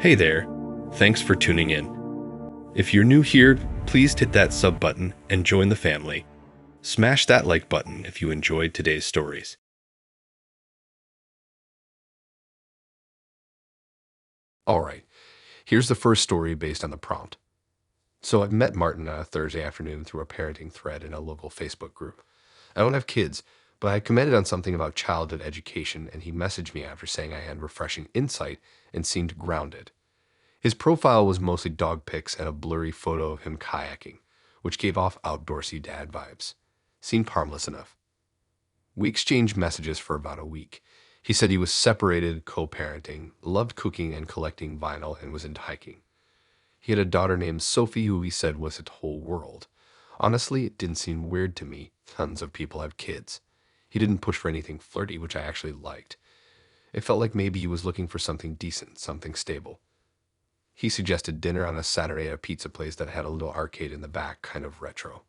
Hey there, thanks for tuning in. If you're new here, please hit that sub button and join the family. Smash that like button if you enjoyed today's stories. Alright, here's the first story based on the prompt. So I met Martin on a Thursday afternoon through a parenting thread in a local Facebook group. I don't have kids, but I commented on something about childhood education, and he messaged me after saying I had refreshing insight and seemed grounded. His profile was mostly dog pics and a blurry photo of him kayaking, which gave off outdoorsy dad vibes. Seemed harmless enough. We exchanged messages for about a week. He said he was separated, co-parenting, loved cooking and collecting vinyl, and was into hiking. He had a daughter named Sophie who he said was his whole world. Honestly, it didn't seem weird to me. Tons of people have kids. He didn't push for anything flirty, which I actually liked. It felt like maybe he was looking for something decent, something stable. He suggested dinner on a Saturday at a pizza place that had a little arcade in the back, kind of retro.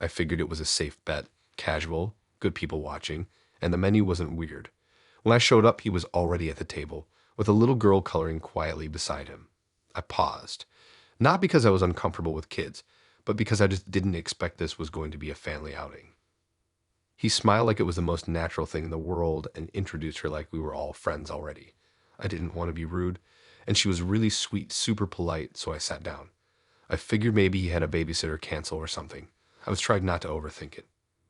I figured it was a safe bet, casual, good people watching, and the menu wasn't weird. When I showed up, he was already at the table, with a little girl coloring quietly beside him. I paused. Not because I was uncomfortable with kids, but because I just didn't expect this was going to be a family outing. He smiled like it was the most natural thing in the world and introduced her like we were all friends already. I didn't want to be rude, and she was really sweet, super polite, so I sat down. I figured maybe he had a babysitter cancel or something. I was trying not to overthink it.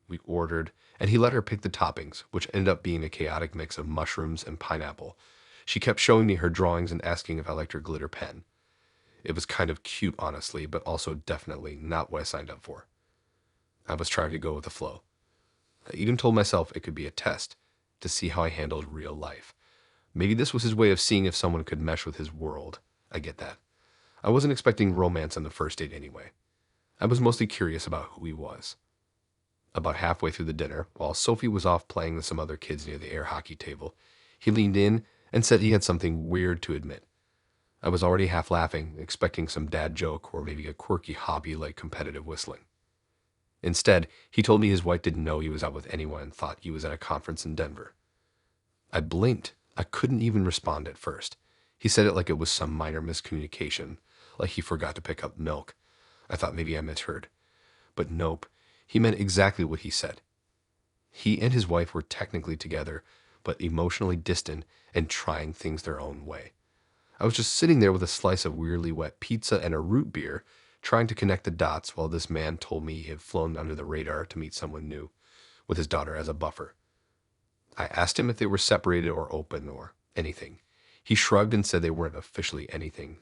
We ordered, and he let her pick the toppings, which ended up being a chaotic mix of mushrooms and pineapple. She kept showing me her drawings and asking if I liked her glitter pen. It was kind of cute, honestly, but also definitely not what I signed up for. I was trying to go with the flow. I even told myself it could be a test to see how I handled real life. Maybe this was his way of seeing if someone could mesh with his world. I get that. I wasn't expecting romance on the first date anyway. I was mostly curious about who he was. About halfway through the dinner, while Sophie was off playing with some other kids near the air hockey table, he leaned in and said he had something weird to admit. I was already half laughing, expecting some dad joke or maybe a quirky hobby like competitive whistling. Instead, he told me his wife didn't know he was out with anyone and thought he was at a conference in Denver. I blinked. I couldn't even respond at first. He said it like it was some minor miscommunication, like he forgot to pick up milk. I thought maybe I misheard. But nope, he meant exactly what he said. He and his wife were technically together, but emotionally distant and trying things their own way. I was just sitting there with a slice of weirdly wet pizza and a root beer, trying to connect the dots while this man told me he had flown under the radar to meet someone new, with his daughter as a buffer. I asked him if they were separated or open or anything. He shrugged and said they weren't officially anything.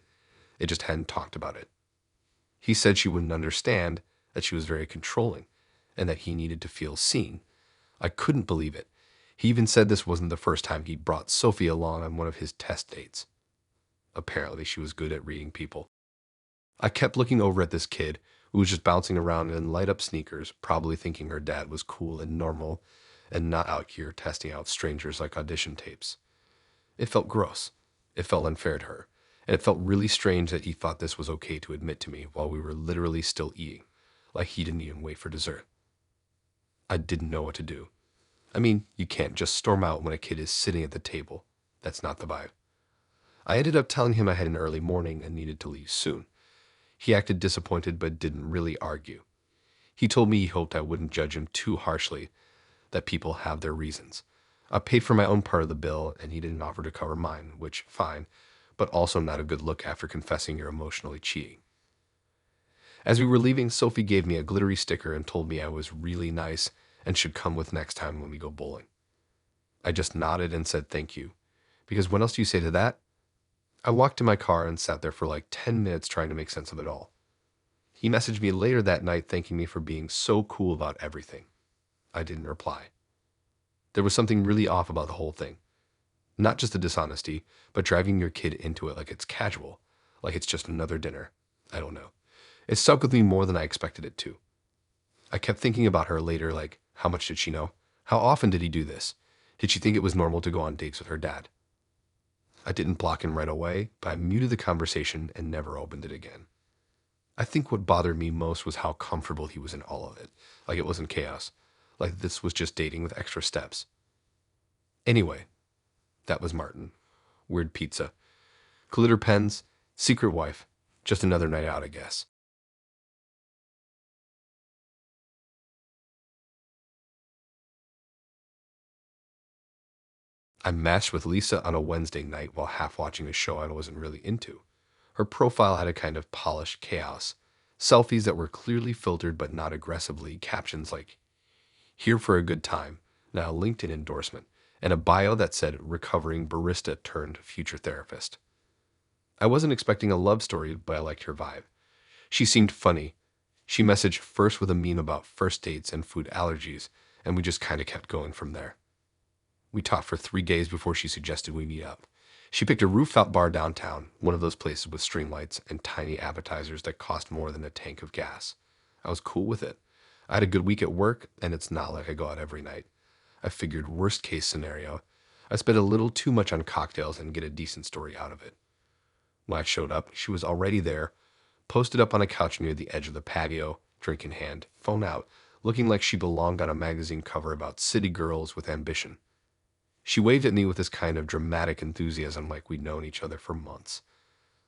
They just hadn't talked about it. He said she wouldn't understand, that she was very controlling, and that he needed to feel seen. I couldn't believe it. He even said this wasn't the first time he brought Sophie along on one of his test dates. Apparently, she was good at reading people. I kept looking over at this kid who was just bouncing around in light-up sneakers, probably thinking her dad was cool and normal, and not out here testing out strangers like audition tapes. It felt gross. It felt unfair to her. And it felt really strange that he thought this was okay to admit to me while we were literally still eating, like he didn't even wait for dessert. I didn't know what to do. I mean, you can't just storm out when a kid is sitting at the table. That's not the vibe. I ended up telling him I had an early morning and needed to leave soon. He acted disappointed but didn't really argue. He told me he hoped I wouldn't judge him too harshly, that people have their reasons. I paid for my own part of the bill and he didn't offer to cover mine, which, fine, but also not a good look after confessing you're emotionally cheating. As we were leaving, Sophie gave me a glittery sticker and told me I was really nice and should come with next time when we go bowling. I just nodded and said thank you, because what else do you say to that? I walked to my car and sat there for like 10 minutes trying to make sense of it all. He messaged me later that night thanking me for being so cool about everything. I didn't reply. There was something really off about the whole thing. Not just the dishonesty, but driving your kid into it like it's casual, like it's just another dinner. I don't know. It stuck with me more than I expected it to. I kept thinking about her later, like, how much did she know? How often did he do this? Did she think it was normal to go on dates with her dad? I didn't block him right away, but I muted the conversation and never opened it again. I think what bothered me most was how comfortable he was in all of it, like it wasn't chaos, like this was just dating with extra steps. Anyway, that was Martin. Weird pizza. Glitter pens. Secret wife. Just another night out, I guess. I matched with Lisa on a Wednesday night while half watching a show I wasn't really into. Her profile had a kind of polished chaos. Selfies that were clearly filtered but not aggressively, captions like, "Here for a good time," now a LinkedIn endorsement, and a bio that said recovering barista turned future therapist. I wasn't expecting a love story, but I liked her vibe. She seemed funny. She messaged first with a meme about first dates and food allergies, and we just kind of kept going from there. We talked for 3 days before she suggested we meet up. She picked a rooftop bar downtown, one of those places with string lights and tiny appetizers that cost more than a tank of gas. I was cool with it. I had a good week at work, and it's not like I go out every night. I figured worst case scenario, I spend a little too much on cocktails and get a decent story out of it. When I showed up, she was already there, posted up on a couch near the edge of the patio, drink in hand, phone out, looking like she belonged on a magazine cover about city girls with ambition. She waved at me with this kind of dramatic enthusiasm like we'd known each other for months.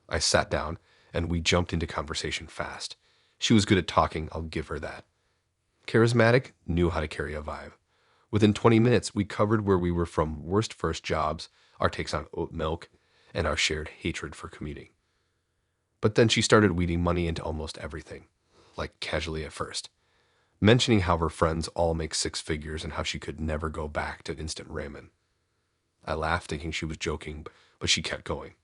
I sat down, and we jumped into conversation fast. She was good at talking, I'll give her that. Charismatic, knew how to carry a vibe. Within 20 minutes, we covered where we were from, worst first jobs, our takes on oat milk, and our shared hatred for commuting. But then she started weeding money into almost everything, like casually at first, mentioning how her friends all make six figures and how she could never go back to instant ramen. I laughed, thinking she was joking, but she kept going.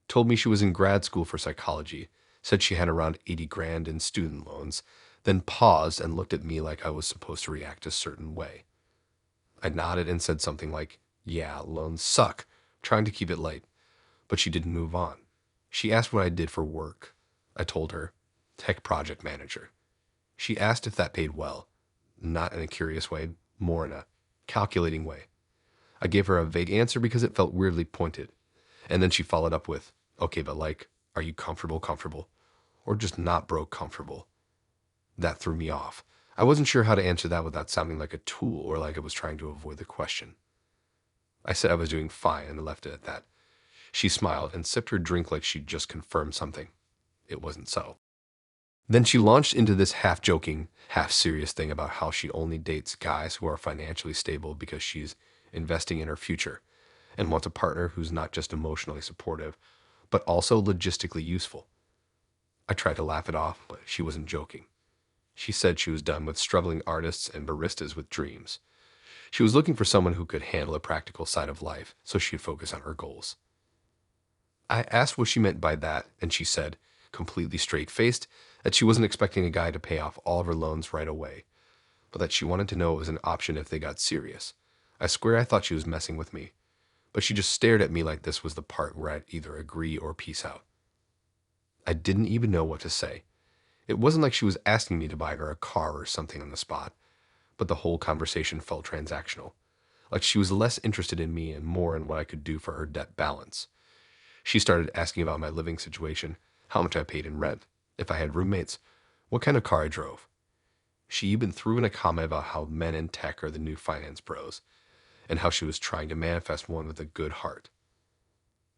Told me she was in grad school for psychology, said she had around 80 grand in student loans, then paused and looked at me like I was supposed to react a certain way. I nodded and said something like, "Yeah, loans suck," trying to keep it light, but she didn't move on. She asked what I did for work. I told her, tech project manager. She asked if that paid well, not in a curious way, more in a calculating way. I gave her a vague answer because it felt weirdly pointed. And then she followed up with, "Okay, but like, are you comfortable? Or just not broke comfortable?" That threw me off. I wasn't sure how to answer that without sounding like a tool or like I was trying to avoid the question. I said I was doing fine and left it at that. She smiled and sipped her drink like she'd just confirmed something. It wasn't so. Then she launched into this half-joking, half-serious thing about how she only dates guys who are financially stable because she's investing in her future and wants a partner who's not just emotionally supportive, but also logistically useful. I tried to laugh it off, but she wasn't joking. She said she was done with struggling artists and baristas with dreams. She was looking for someone who could handle a practical side of life so she'd focus on her goals. I asked what she meant by that, and she said, completely straight-faced, that she wasn't expecting a guy to pay off all of her loans right away, but that she wanted to know it was an option if they got serious. I swear I thought she was messing with me, but she just stared at me like this was the part where I'd either agree or peace out. I didn't even know what to say. It wasn't like she was asking me to buy her a car or something on the spot, but the whole conversation felt transactional, like she was less interested in me and more in what I could do for her debt balance. She started asking about my living situation, how much I paid in rent, if I had roommates, what kind of car I drove. She even threw in a comment about how men in tech are the new finance bros, and how she was trying to manifest one with a good heart.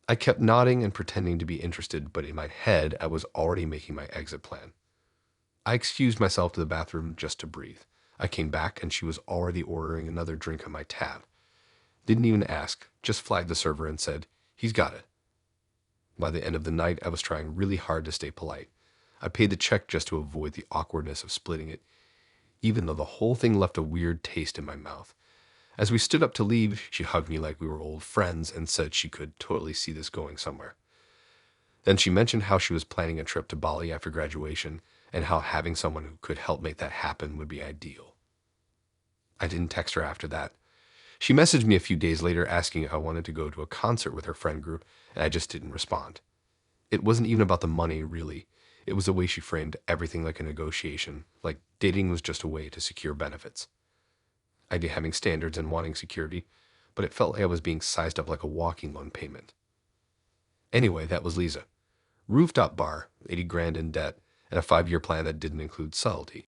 I kept nodding and pretending to be interested, but in my head, I was already making my exit plan. I excused myself to the bathroom just to breathe. I came back and she was already ordering another drink on my tab. Didn't even ask, just flagged the server and said, "He's got it." By the end of the night, I was trying really hard to stay polite. I paid the check just to avoid the awkwardness of splitting it, even though the whole thing left a weird taste in my mouth. As we stood up to leave, she hugged me like we were old friends and said she could totally see this going somewhere. Then she mentioned how she was planning a trip to Bali after graduation and how having someone who could help make that happen would be ideal. I didn't text her after that. She messaged me a few days later asking if I wanted to go to a concert with her friend group, and I just didn't respond. It wasn't even about the money, really. It was the way she framed everything like a negotiation, like dating was just a way to secure benefits. I get having standards and wanting security, but it felt like I was being sized up like a walking loan payment. Anyway, that was Lisa. Rooftop bar, 80 grand in debt, and a 5-year plan that didn't include subtlety.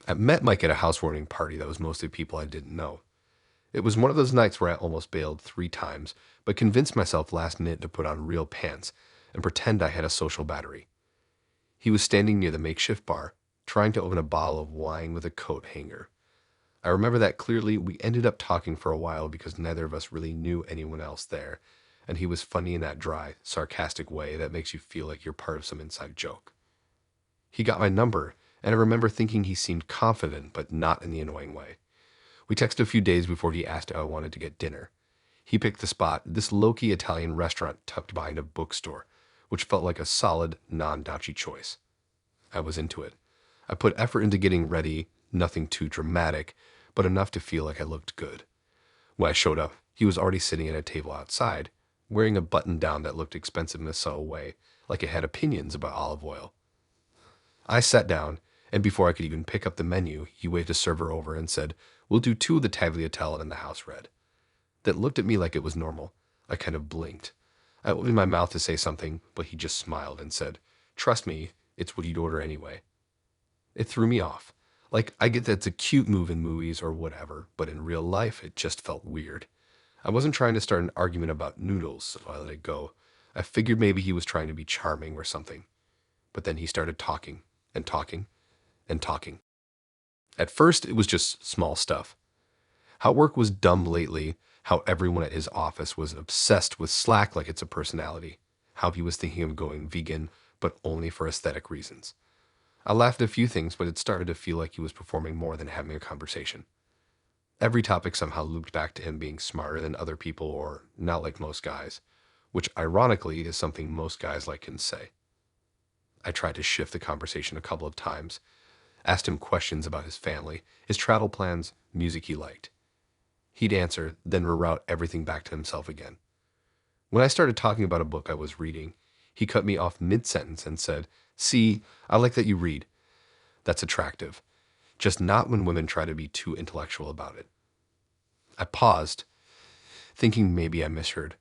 I met Mike at a housewarming party that was mostly people I didn't know. It was one of those nights where I almost bailed 3 times, but convinced myself last minute to put on real pants and pretend I had a social battery. He was standing near the makeshift bar, trying to open a bottle of wine with a coat hanger. I remember that clearly. We ended up talking for a while because neither of us really knew anyone else there, and he was funny in that dry, sarcastic way that makes you feel like you're part of some inside joke. He got my number, and I remember thinking he seemed confident, but not in the annoying way. We texted a few days before he asked if I wanted to get dinner. He picked the spot, this low-key Italian restaurant tucked behind a bookstore, which felt like a solid, non-douchy choice. I was into it. I put effort into getting ready, nothing too dramatic, but enough to feel like I looked good. When I showed up, he was already sitting at a table outside, wearing a button-down that looked expensive in a subtle way, like it had opinions about olive oil. I sat down, and before I could even pick up the menu, he waved a server over and said, "We'll do 2 of the tagliatelle and the house red." That looked at me like it was normal. I kind of blinked. I opened my mouth to say something, but he just smiled and said, "Trust me, it's what you'd order anyway." It threw me off. Like, I get that it's a cute move in movies or whatever, but in real life, it just felt weird. I wasn't trying to start an argument about noodles, so I let it go. I figured maybe he was trying to be charming or something. But then he started talking, and talking, and talking. At first, it was just small stuff. How work was dumb lately, how everyone at his office was obsessed with Slack like it's a personality, how he was thinking of going vegan, but only for aesthetic reasons. I laughed at a few things, but it started to feel like he was performing more than having a conversation. Every topic somehow looped back to him being smarter than other people or not like most guys, which ironically is something most guys like can say. I tried to shift the conversation a couple of times, asked him questions about his family, his travel plans, music he liked. He'd answer, then reroute everything back to himself again. When I started talking about a book I was reading, he cut me off mid-sentence and said, "See, I like that you read. That's attractive. Just not when women try to be too intellectual about it." I paused, thinking maybe I misheard.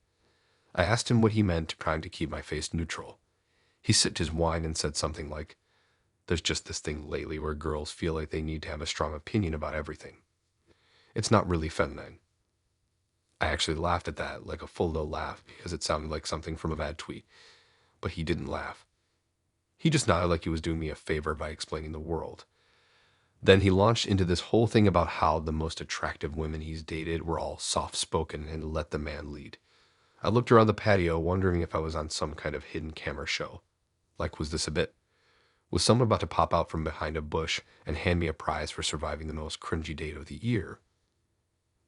I asked him what he meant, trying to keep my face neutral. He sipped his wine and said something like, "There's just this thing lately where girls feel like they need to have a strong opinion about everything. It's not really feminine." I actually laughed at that, like a full low laugh, because it sounded like something from a bad tweet. But he didn't laugh. He just nodded like he was doing me a favor by explaining the world. Then he launched into this whole thing about how the most attractive women he's dated were all soft-spoken and let the man lead. I looked around the patio, wondering if I was on some kind of hidden camera show. Like, was this a bit? Was someone about to pop out from behind a bush and hand me a prize for surviving the most cringy date of the year?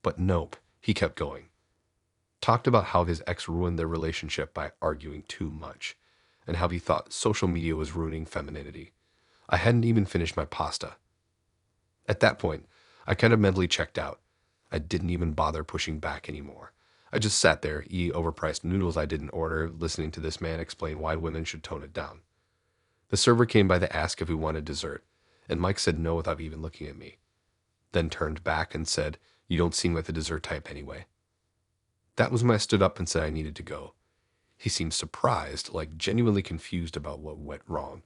But nope, he kept going. Talked about how his ex ruined their relationship by arguing too much, and how he thought social media was ruining femininity. I hadn't even finished my pasta. At that point, I kind of mentally checked out. I didn't even bother pushing back anymore. I just sat there, eating overpriced noodles I didn't order, listening to this man explain why women should tone it down. The server came by to ask if we wanted dessert, and Mike said no without even looking at me. Then turned back and said, "You don't seem like the dessert type anyway." That was when I stood up and said I needed to go. He seemed surprised, like genuinely confused about what went wrong.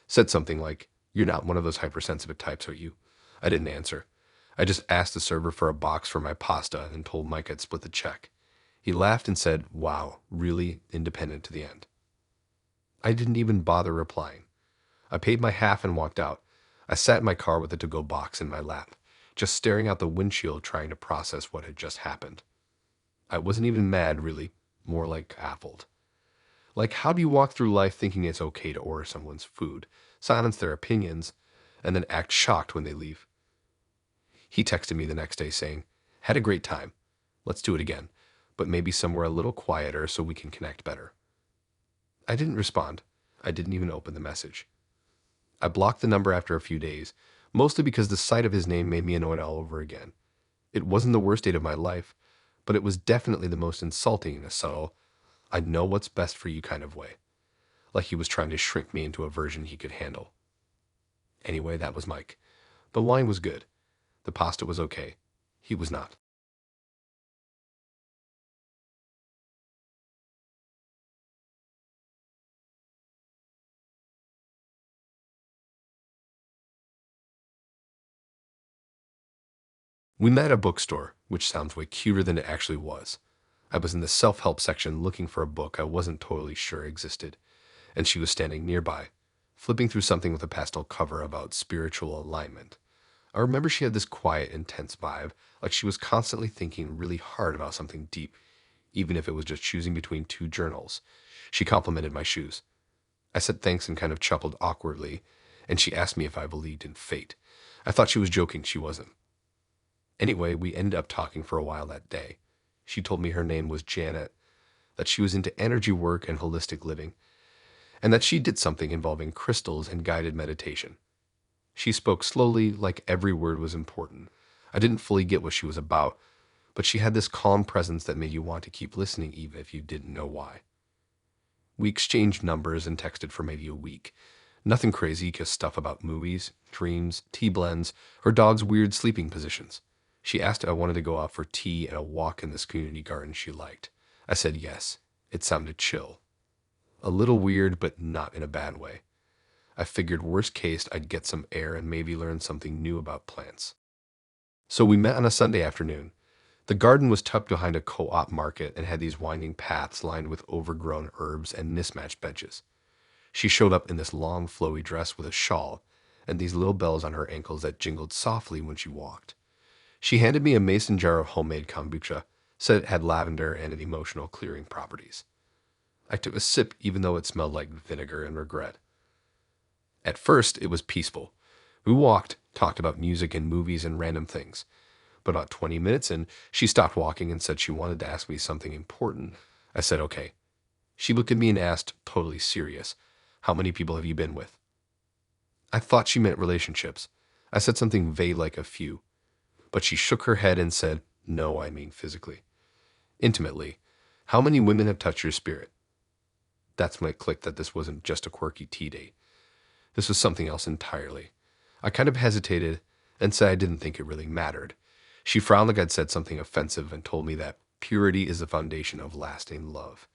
Said something like, "You're not one of those hypersensitive types, are you?" I didn't answer. I just asked the server for a box for my pasta and told Mike I'd split the check. He laughed and said, "Wow, really independent to the end." I didn't even bother replying. I paid my half and walked out. I sat in my car with a to-go box in my lap, just staring out the windshield trying to process what had just happened. I wasn't even mad, really, more like baffled. Like, how do you walk through life thinking it's okay to order someone's food, silence their opinions, and then act shocked when they leave? He texted me the next day saying, "Had a great time. Let's do it again, but maybe somewhere a little quieter so we can connect better." I didn't respond. I didn't even open the message. I blocked the number after a few days, mostly because the sight of his name made me annoyed all over again. It wasn't the worst date of my life, but it was definitely the most insulting in a subtle, "I know what's best for you" kind of way. Like he was trying to shrink me into a version he could handle. Anyway, that was Mike. The wine was good. The pasta was okay. He was not. We met at a bookstore, which sounds way cuter than it actually was. I was in the self-help section looking for a book I wasn't totally sure existed, and she was standing nearby, flipping through something with a pastel cover about spiritual alignment. I remember she had this quiet, intense vibe, like she was constantly thinking really hard about something deep, even if it was just choosing between two journals. She complimented my shoes. I said thanks and kind of chuckled awkwardly, and she asked me if I believed in fate. I thought she was joking, she wasn't. Anyway, we ended up talking for a while that day. She told me her name was Janet, that she was into energy work and holistic living, and that she did something involving crystals and guided meditation. She spoke slowly, like every word was important. I didn't fully get what she was about, but she had this calm presence that made you want to keep listening even if you didn't know why. We exchanged numbers and texted for maybe a week. Nothing crazy, just stuff about movies, dreams, tea blends, or dogs' weird sleeping positions. She asked if I wanted to go out for tea and a walk in this community garden she liked. I said yes. It sounded chill. A little weird, but not in a bad way. I figured worst case I'd get some air and maybe learn something new about plants. So we met on a Sunday afternoon. The garden was tucked behind a co-op market and had these winding paths lined with overgrown herbs and mismatched benches. She showed up in this long, flowy dress with a shawl and these little bells on her ankles that jingled softly when she walked. She handed me a mason jar of homemade kombucha, said it had lavender and emotional clearing properties. I took a sip even though it smelled like vinegar and regret. At first, it was peaceful. We walked, talked about music and movies and random things. But about 20 minutes in, she stopped walking and said she wanted to ask me something important. I said, okay. She looked at me and asked, totally serious, how many people have you been with? I thought she meant relationships. I said something vague like a few. But she shook her head and said, no, I mean physically. Intimately. How many women have touched your spirit? That's when it clicked that this wasn't just a quirky tea date. This was something else entirely. I kind of hesitated and said I didn't think it really mattered. She frowned like I'd said something offensive and told me that purity is the foundation of lasting love.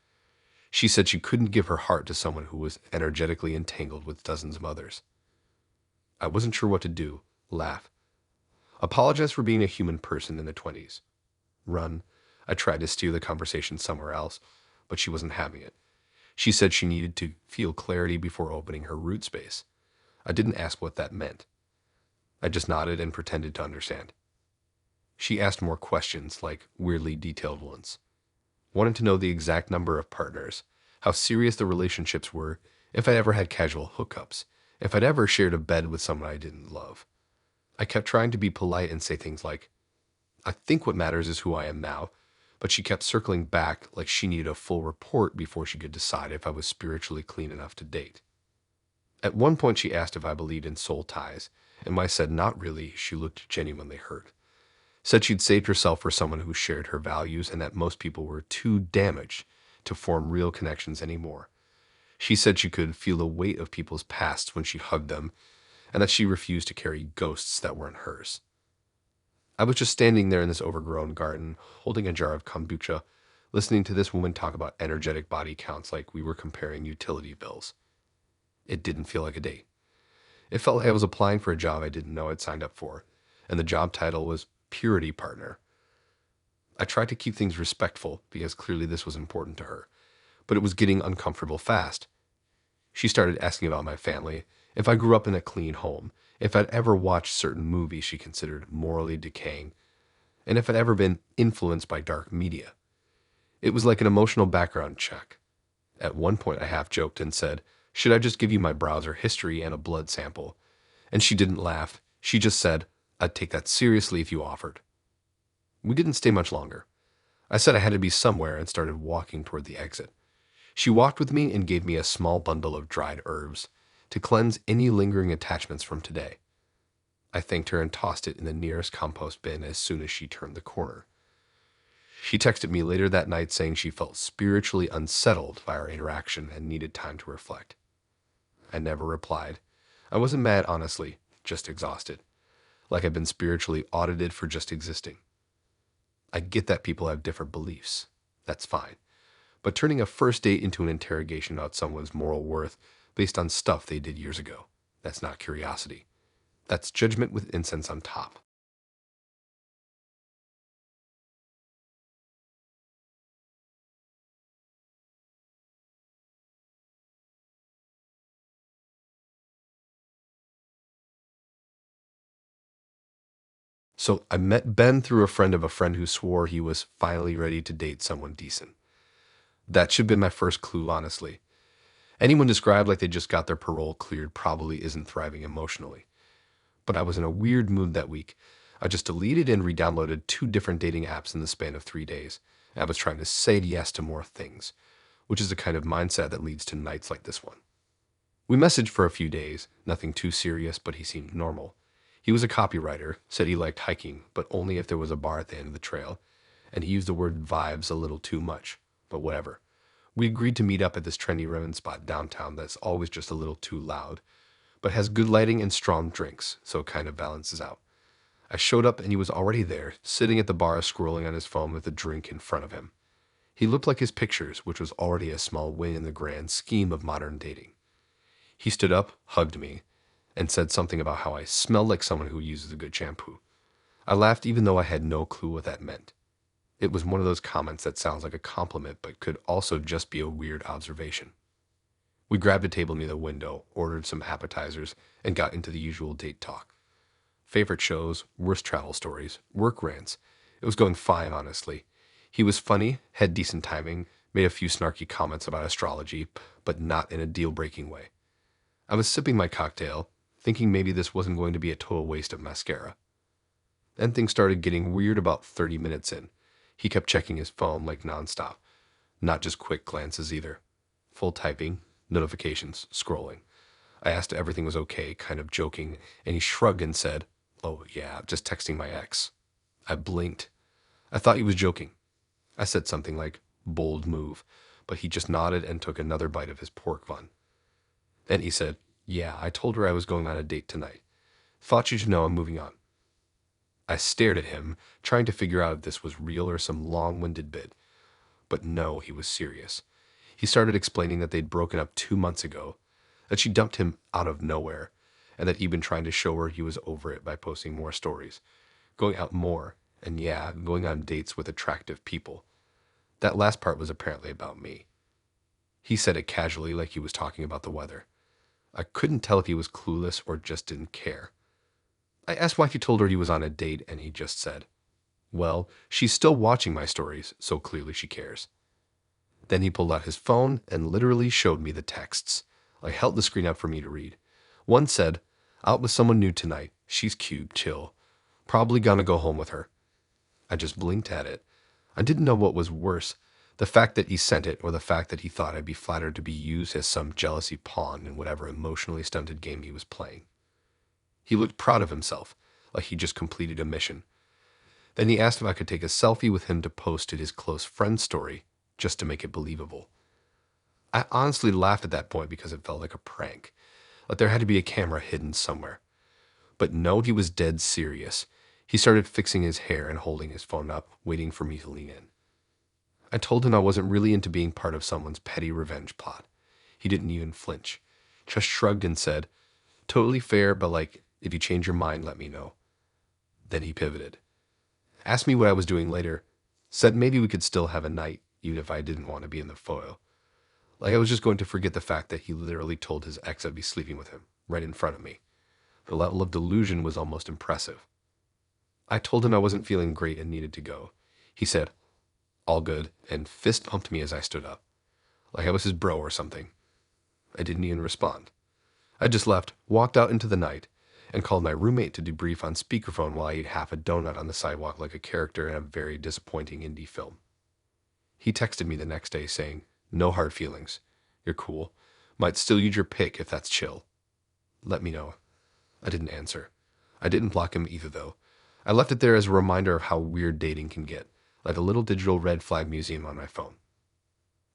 She said she couldn't give her heart to someone who was energetically entangled with dozens of others. I wasn't sure what to do, laugh, apologize for being a human person in the 20s. Run. I tried to steer the conversation somewhere else, but she wasn't having it. She said she needed to feel clarity before opening her root space. I didn't ask what that meant. I just nodded and pretended to understand. She asked more questions, like weirdly detailed ones. Wanted to know the exact number of partners, how serious the relationships were, if I'd ever had casual hookups, if I'd ever shared a bed with someone I didn't love. I kept trying to be polite and say things like, I think what matters is who I am now, but she kept circling back like she needed a full report before she could decide if I was spiritually clean enough to date. At one point she asked if I believed in soul ties, and when I said not really, she looked genuinely hurt. Said she'd saved herself for someone who shared her values and that most people were too damaged to form real connections anymore. She said she could feel the weight of people's pasts when she hugged them, and that she refused to carry ghosts that weren't hers. I was just standing there in this overgrown garden, holding a jar of kombucha, listening to this woman talk about energetic body counts like we were comparing utility bills. It didn't feel like a date. It felt like I was applying for a job I didn't know I'd signed up for, and the job title was Purity Partner. I tried to keep things respectful because clearly this was important to her, but it was getting uncomfortable fast. She started asking about my family, if I grew up in a clean home, if I'd ever watched certain movies she considered morally decaying, and if I'd ever been influenced by dark media. It was like an emotional background check. At one point I half joked and said, should I just give you my browser history and a blood sample? And she didn't laugh. She just said, I'd take that seriously if you offered. We didn't stay much longer. I said I had to be somewhere and started walking toward the exit. She walked with me and gave me a small bundle of dried herbs to cleanse any lingering attachments from today. I thanked her and tossed it in the nearest compost bin as soon as she turned the corner. She texted me later that night saying she felt spiritually unsettled by our interaction and needed time to reflect. I never replied. I wasn't mad, honestly, just exhausted, like I'd been spiritually audited for just existing. I get that people have different beliefs. That's fine. But turning a first date into an interrogation about someone's moral worth based on stuff they did years ago, that's not curiosity. That's judgment with incense on top. So I met Ben through a friend who swore he was finally ready to date someone decent. That should have been my first clue, honestly. Anyone described like they just got their parole cleared probably isn't thriving emotionally. But I was in a weird mood that week. I just deleted and re-downloaded 2 different dating apps in the span of 3 days. I was trying to say yes to more things, which is the kind of mindset that leads to nights like this one. We messaged for a few days, nothing too serious, but he seemed normal. He was a copywriter, said he liked hiking, but only if there was a bar at the end of the trail, and he used the word vibes a little too much, but whatever. We agreed to meet up at this trendy ramen spot downtown that's always just a little too loud, but has good lighting and strong drinks, so it kind of balances out. I showed up and he was already there, sitting at the bar scrolling on his phone with a drink in front of him. He looked like his pictures, which was already a small win in the grand scheme of modern dating. He stood up, hugged me, and said something about how I smelled like someone who uses a good shampoo. I laughed even though I had no clue what that meant. It was one of those comments that sounds like a compliment but could also just be a weird observation. We grabbed a table near the window, ordered some appetizers, and got into the usual date talk. Favorite shows, worst travel stories, work rants. It was going fine, honestly. He was funny, had decent timing, made a few snarky comments about astrology, but not in a deal-breaking way. I was sipping my cocktail, thinking maybe this wasn't going to be a total waste of mascara. Then things started getting weird about 30 minutes in. He kept checking his phone like nonstop. Not just quick glances either. Full typing, notifications, scrolling. I asked if everything was okay, kind of joking, and he shrugged and said, "Oh yeah, just texting my ex." I blinked. I thought he was joking. I said something like, "Bold move," but he just nodded and took another bite of his pork bun. Then he said, "Yeah, I told her I was going on a date tonight. Thought you should know I'm moving on." I stared at him, trying to figure out if this was real or some long-winded bit. But no, he was serious. He started explaining that they'd broken up 2 months ago, that she dumped him out of nowhere, and that he'd been trying to show her he was over it by posting more stories, going out more, and yeah, going on dates with attractive people. That last part was apparently about me. He said it casually like he was talking about the weather. I couldn't tell if he was clueless or just didn't care. I asked why he told her he was on a date, and he just said, "Well, she's still watching my stories, so clearly she cares." Then he pulled out his phone and literally showed me the texts. I held the screen up for me to read. One said, "Out with someone new tonight. She's cute, chill. Probably gonna go home with her." I just blinked at it. I didn't know what was worse, the fact that he sent it or the fact that he thought I'd be flattered to be used as some jealousy pawn in whatever emotionally stunted game he was playing. He looked proud of himself, like he just completed a mission. Then he asked if I could take a selfie with him to post to his close friend's story, just to make it believable. I honestly laughed at that point because it felt like a prank, like there had to be a camera hidden somewhere. But no, he was dead serious. He started fixing his hair and holding his phone up, waiting for me to lean in. I told him I wasn't really into being part of someone's petty revenge plot. He didn't even flinch, just shrugged and said, "Totally fair, but like, if you change your mind, let me know." Then he pivoted. Asked me what I was doing later, said maybe we could still have a night, even if I didn't want to be in the photo. Like I was just going to forget the fact that he literally told his ex I'd be sleeping with him, right in front of me. The level of delusion was almost impressive. I told him I wasn't feeling great and needed to go. He said, "All good," and fist pumped me as I stood up, like I was his bro or something. I didn't even respond. I just left, walked out into the night, and called my roommate to debrief on speakerphone while I ate half a donut on the sidewalk like a character in a very disappointing indie film. He texted me the next day saying, "No hard feelings. You're cool. Might still use your pick if that's chill. Let me know." I didn't answer. I didn't block him either, though. I left it there as a reminder of how weird dating can get, like a little digital red flag museum on my phone.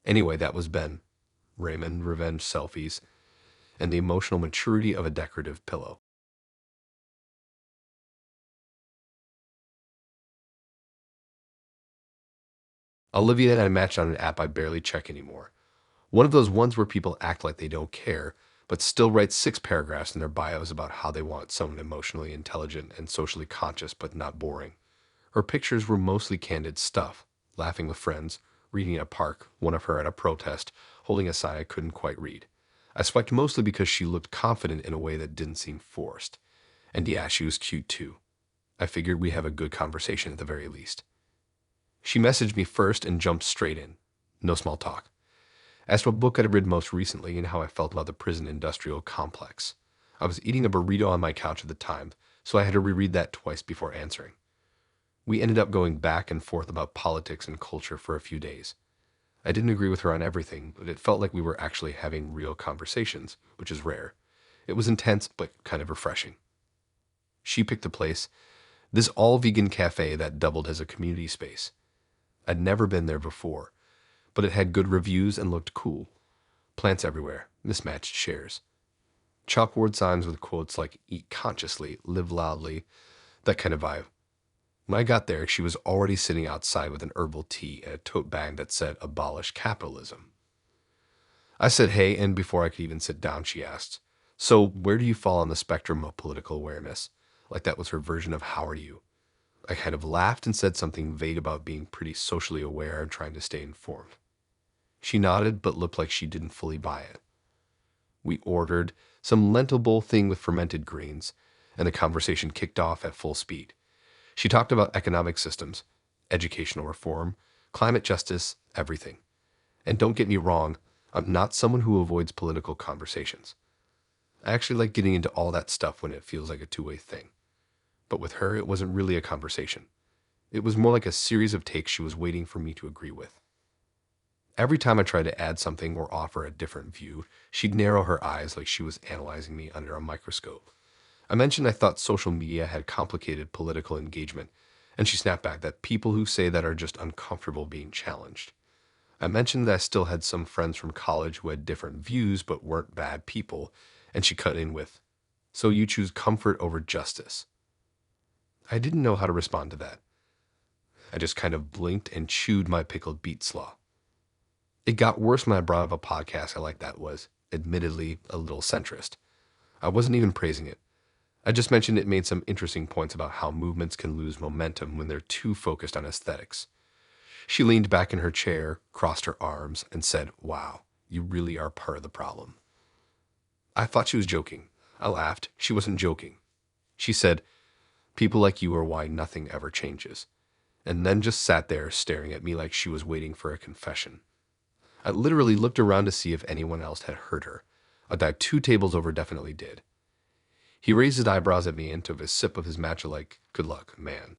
Anyway, that was Ben. Raymond, revenge selfies, and the emotional maturity of a decorative pillow. Olivia and I matched on an app I barely check anymore. One of those ones where people act like they don't care, but still write 6 paragraphs in their bios about how they want someone emotionally intelligent and socially conscious but not boring. Her pictures were mostly candid stuff, laughing with friends, reading at a park, one of her at a protest, holding a sign I couldn't quite read. I swiped mostly because she looked confident in a way that didn't seem forced. And yeah, she was cute too. I figured we'd have a good conversation at the very least. She messaged me first and jumped straight in. No small talk. Asked what book I'd read most recently and how I felt about the prison industrial complex. I was eating a burrito on my couch at the time, so I had to reread that twice before answering. We ended up going back and forth about politics and culture for a few days. I didn't agree with her on everything, but it felt like we were actually having real conversations, which is rare. It was intense, but kind of refreshing. She picked the place, this all-vegan cafe that doubled as a community space. I'd never been there before, but it had good reviews and looked cool. Plants everywhere, mismatched chairs. Chalkboard signs with quotes like "eat consciously, live loudly," that kind of vibe. When I got there, she was already sitting outside with an herbal tea and a tote bag that said "Abolish Capitalism." I said hey, and before I could even sit down, she asked, "So where do you fall on the spectrum of political awareness?" Like that was her version of "how are you?" I kind of laughed and said something vague about being pretty socially aware and trying to stay informed. She nodded, but looked like she didn't fully buy it. We ordered some lentil bowl thing with fermented greens, and the conversation kicked off at full speed. She talked about economic systems, educational reform, climate justice, everything. And don't get me wrong, I'm not someone who avoids political conversations. I actually like getting into all that stuff when it feels like a two-way thing. But with her, it wasn't really a conversation. It was more like a series of takes she was waiting for me to agree with. Every time I tried to add something or offer a different view, she'd narrow her eyes like she was analyzing me under a microscope. I mentioned I thought social media had complicated political engagement, and she snapped back that people who say that are just uncomfortable being challenged. I mentioned that I still had some friends from college who had different views but weren't bad people, and she cut in with, "So you choose comfort over justice." I didn't know how to respond to that. I just kind of blinked and chewed my pickled beet slaw. It got worse when I brought up a podcast I liked that was, admittedly, a little centrist. I wasn't even praising it. I just mentioned it made some interesting points about how movements can lose momentum when they're too focused on aesthetics. She leaned back in her chair, crossed her arms, and said, "Wow, you really are part of the problem." I thought she was joking. I laughed. She wasn't joking. She said, "People like you are why nothing ever changes," and then just sat there staring at me like she was waiting for a confession. I literally looked around to see if anyone else had heard her. A guy 2 tables over definitely did. He raised his eyebrows at me and took a sip of his matcha like, "Good luck, man."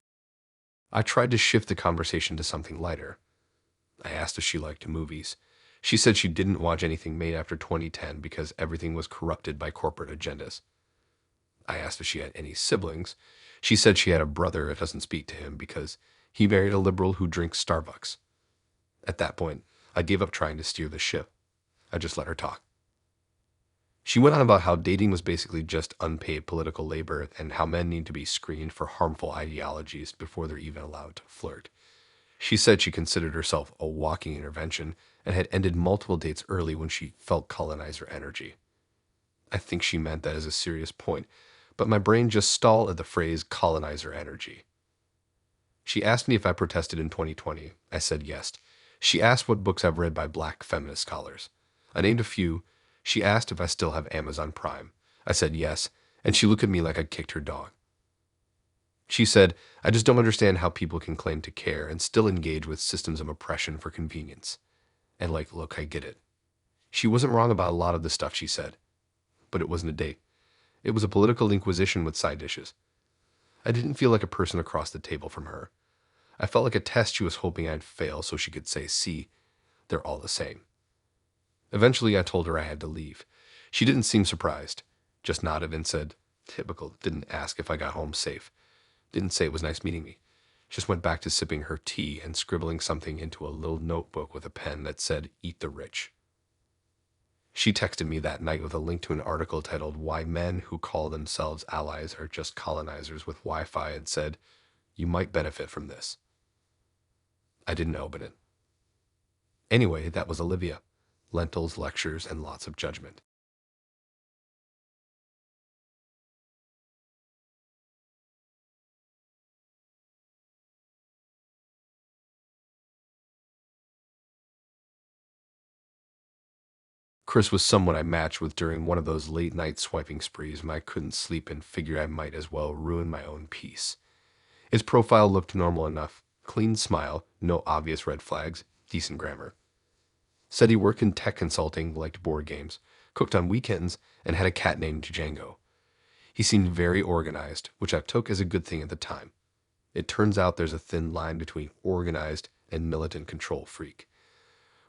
I tried to shift the conversation to something lighter. I asked if she liked movies. She said she didn't watch anything made after 2010 because everything was corrupted by corporate agendas. I asked if she had any siblings. She said she had a brother that doesn't speak to him because he married a liberal who drinks Starbucks. At that point, I gave up trying to steer the ship. I just let her talk. She went on about how dating was basically just unpaid political labor and how men need to be screened for harmful ideologies before they're even allowed to flirt. She said she considered herself a walking intervention and had ended multiple dates early when she felt colonizer energy. I think she meant that as a serious point, but my brain just stalled at the phrase colonizer energy. She asked me if I protested in 2020. I said yes. She asked what books I've read by black feminist scholars. I named a few. She asked if I still have Amazon Prime. I said yes, and she looked at me like I kicked her dog. She said, "I just don't understand how people can claim to care and still engage with systems of oppression for convenience." And like, look, I get it. She wasn't wrong about a lot of the stuff she said, but it wasn't a date. It was a political inquisition with side dishes. I didn't feel like a person across the table from her. I felt like a test she was hoping I'd fail so she could say, "See, they're all the same." Eventually, I told her I had to leave. She didn't seem surprised, just nodded and said, "Typical," didn't ask if I got home safe. Didn't say it was nice meeting me. Just went back to sipping her tea and scribbling something into a little notebook with a pen that said, "Eat the Rich." She texted me that night with a link to an article titled "Why Men Who Call Themselves Allies Are Just Colonizers with Wi-Fi" and said, "You might benefit from this." I didn't open it. Anyway, that was Olivia. Lentils, lectures, and lots of judgment. Chris was someone I matched with during one of those late night swiping sprees when I couldn't sleep and figured I might as well ruin my own peace. His profile looked normal enough. Clean smile, no obvious red flags, decent grammar. Said he worked in tech consulting, liked board games, cooked on weekends, and had a cat named Django. He seemed very organized, which I took as a good thing at the time. It turns out there's a thin line between organized and militant control freak.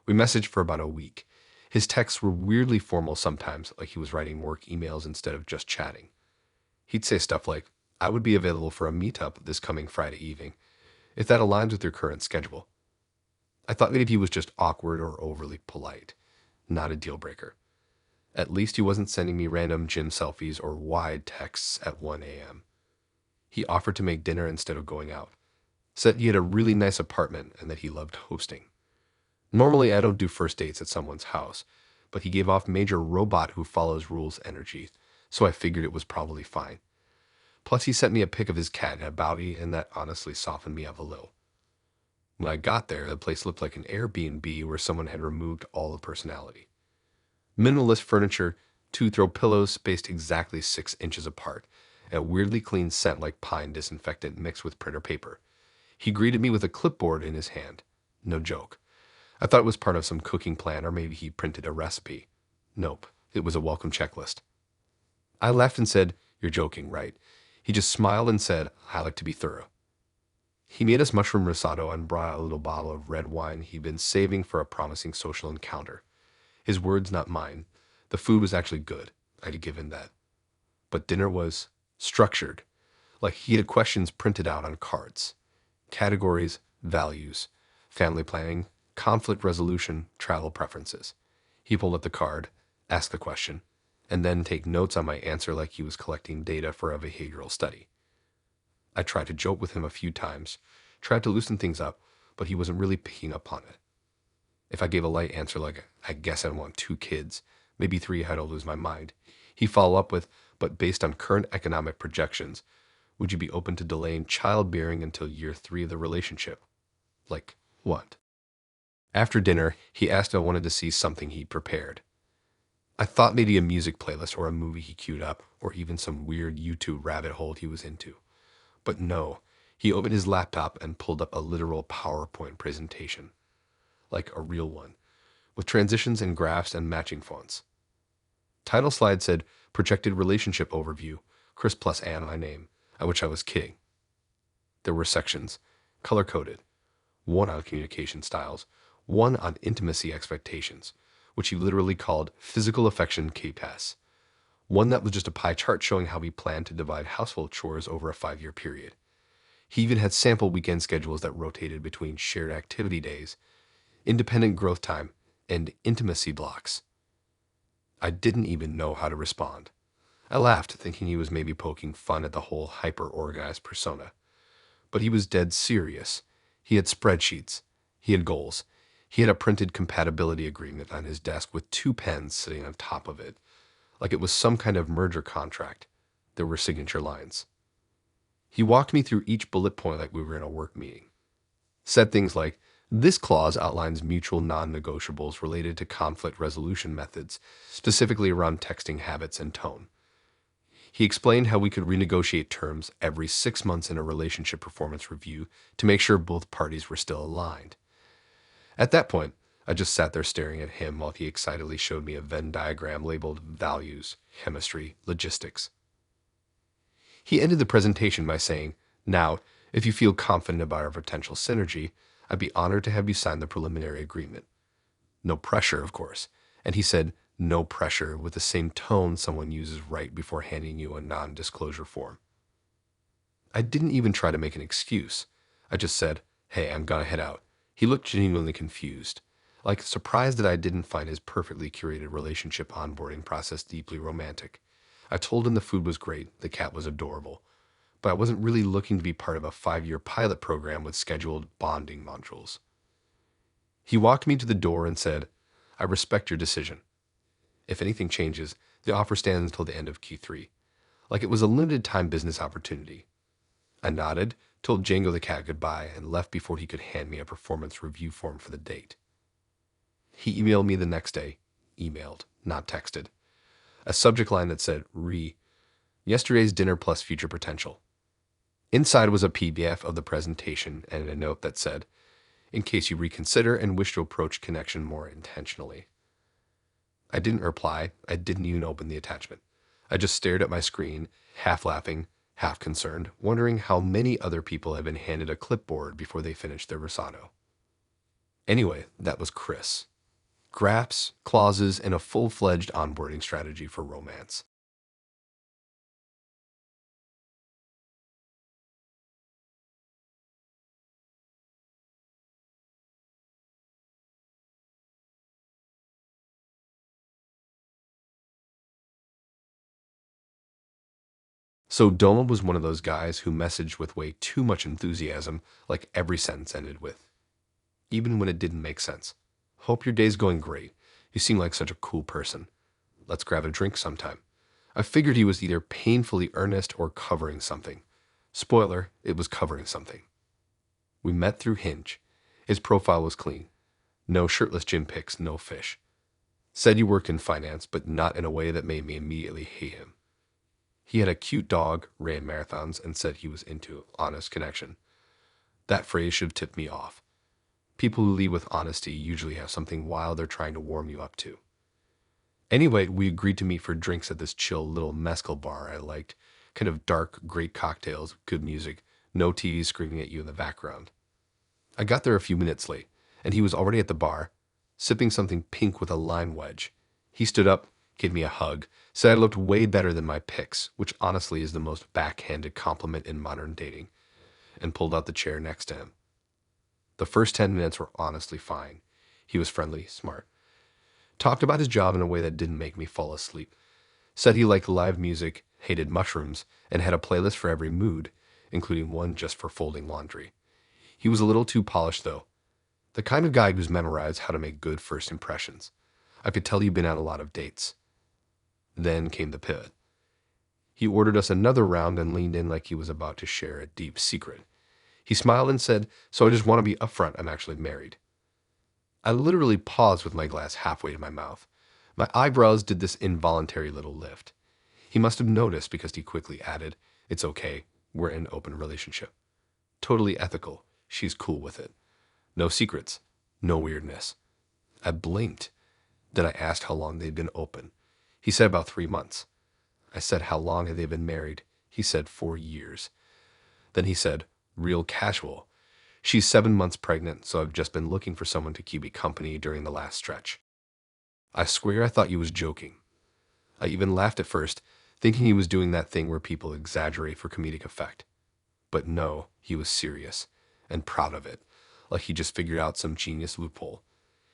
We messaged for about a week. His texts were weirdly formal sometimes, like he was writing work emails instead of just chatting. He'd say stuff like, "I would be available for a meetup this coming Friday evening, if that aligns with your current schedule." I thought maybe he was just awkward or overly polite. Not a deal breaker. At least he wasn't sending me random gym selfies or wide texts at 1 a.m. He offered to make dinner instead of going out. Said he had a really nice apartment and that he loved hosting. Normally, I don't do first dates at someone's house, but he gave off major robot who follows rules energy, so I figured it was probably fine. Plus, he sent me a pic of his cat in a bougie, and that honestly softened me up a little. When I got there, the place looked like an Airbnb where someone had removed all the personality. Minimalist furniture, two throw pillows spaced exactly 6 inches apart, and a weirdly clean scent like pine disinfectant mixed with printer paper. He greeted me with a clipboard in his hand. No joke. I thought it was part of some cooking plan, or maybe he printed a recipe. Nope, it was a welcome checklist. I laughed and said, "You're joking, right?" He just smiled and said, "I like to be thorough." He made us mushroom risotto and brought out a little bottle of red wine he'd been saving for a promising social encounter. His words, not mine. The food was actually good. I'd given that. But dinner was structured, like he had questions printed out on cards. Categories, values, family planning, conflict resolution, travel preferences. He pulled up the card, asked the question, and then take notes on my answer like he was collecting data for a behavioral study. I tried to joke with him a few times, tried to loosen things up, but he wasn't really picking up on it. If I gave a light answer like, "I guess I'd want 2 kids, maybe 3, I'd lose my mind," he'd follow up with, "But based on current economic projections, would you be open to delaying childbearing until year 3 of the relationship?" Like, what? After dinner, he asked if I wanted to see something he'd prepared. I thought maybe a music playlist or a movie he queued up, or even some weird YouTube rabbit hole he was into. But no, he opened his laptop and pulled up a literal PowerPoint presentation. Like a real one, with transitions and graphs and matching fonts. Title slide said, "Projected Relationship Overview, Chris plus Ann, my name," at which I was kidding. There were sections, color-coded, one on communication styles, one on intimacy expectations, which he literally called Physical Affection KPAS, one that was just a pie chart showing how we planned to divide household chores over a 5-year period. He even had sample weekend schedules that rotated between shared activity days, independent growth time, and intimacy blocks. I didn't even know how to respond. I laughed, thinking he was maybe poking fun at the whole hyper-organized persona. But he was dead serious. He had spreadsheets. He had goals. He had a printed compatibility agreement on his desk with 2 pens sitting on top of it, like it was some kind of merger contract. There were signature lines. He walked me through each bullet point like we were in a work meeting. Said things like, "This clause outlines mutual non-negotiables related to conflict resolution methods, specifically around texting habits and tone." He explained how we could renegotiate terms every 6 months in a relationship performance review to make sure both parties were still aligned. At that point, I just sat there staring at him while he excitedly showed me a Venn diagram labeled values, chemistry, logistics. He ended the presentation by saying, "Now, if you feel confident about our potential synergy, I'd be honored to have you sign the preliminary agreement." No pressure, of course. And he said, "No pressure," with the same tone someone uses right before handing you a non-disclosure form. I didn't even try to make an excuse. I just said, "Hey, I'm gonna head out." He looked genuinely confused, like surprised that I didn't find his perfectly curated relationship onboarding process deeply romantic. I told him the food was great, the cat was adorable, but I wasn't really looking to be part of a 5-year pilot program with scheduled bonding modules. He walked me to the door and said, "I respect your decision. If anything changes, the offer stands until the end of Q3, like it was a limited time business opportunity." I nodded, told Django the cat goodbye, and left before he could hand me a performance review form for the date. He emailed me the next day, emailed, not texted, a subject line that said, "Yesterday's dinner plus future potential." Inside was a PDF of the presentation and a note that said, "In case you reconsider and wish to approach connection more intentionally." I didn't reply. I didn't even open the attachment. I just stared at my screen, half laughing, half concerned, wondering how many other people had been handed a clipboard before they finished their risotto. Anyway, that was Chris. Graphs, clauses, and a full-fledged onboarding strategy for romance. So Doma was one of those guys who messaged with way too much enthusiasm, like every sentence ended with, even when it didn't make sense. "Hope your day's going great. You seem like such a cool person. Let's grab a drink sometime." I figured he was either painfully earnest or covering something. Spoiler, it was covering something. We met through Hinge. His profile was clean. No shirtless gym pics, no fish. Said he worked in finance, but not in a way that made me immediately hate him. He had a cute dog, ran marathons, and said he was into honest connection. That phrase should have tipped me off. People who lead with honesty usually have something wild they're trying to warm you up to. Anyway, we agreed to meet for drinks at this chill little mezcal bar I liked. Kind of dark, great cocktails, good music, no TV screaming at you in the background. I got there a few minutes late, and he was already at the bar, sipping something pink with a lime wedge. He stood up, gave me a hug, said I looked way better than my pics, which honestly is the most backhanded compliment in modern dating, and pulled out the chair next to him. The first 10 minutes were honestly fine. He was friendly, smart. Talked about his job in a way that didn't make me fall asleep. Said he liked live music, hated mushrooms, and had a playlist for every mood, including one just for folding laundry. He was a little too polished, though. The kind of guy who's memorized how to make good first impressions. I could tell he'd been on a lot of dates. Then came the pivot. He ordered us another round and leaned in like he was about to share a deep secret. He smiled and said, "So I just want to be upfront, I'm actually married." I literally paused with my glass halfway to my mouth. My eyebrows did this involuntary little lift. He must have noticed because he quickly added, "It's okay, we're in an open relationship. Totally ethical, she's cool with it. No secrets, no weirdness." I blinked. Then I asked how long they'd been open. He said about 3 months. I said how long had they been married. He said 4 years. Then he said, "Real casual. She's 7 months pregnant, so I've just been looking for someone to keep me company during the last stretch." I swear I thought he was joking. I even laughed at first, thinking he was doing that thing where people exaggerate for comedic effect. But no, he was serious, and proud of it, like he just figured out some genius loophole.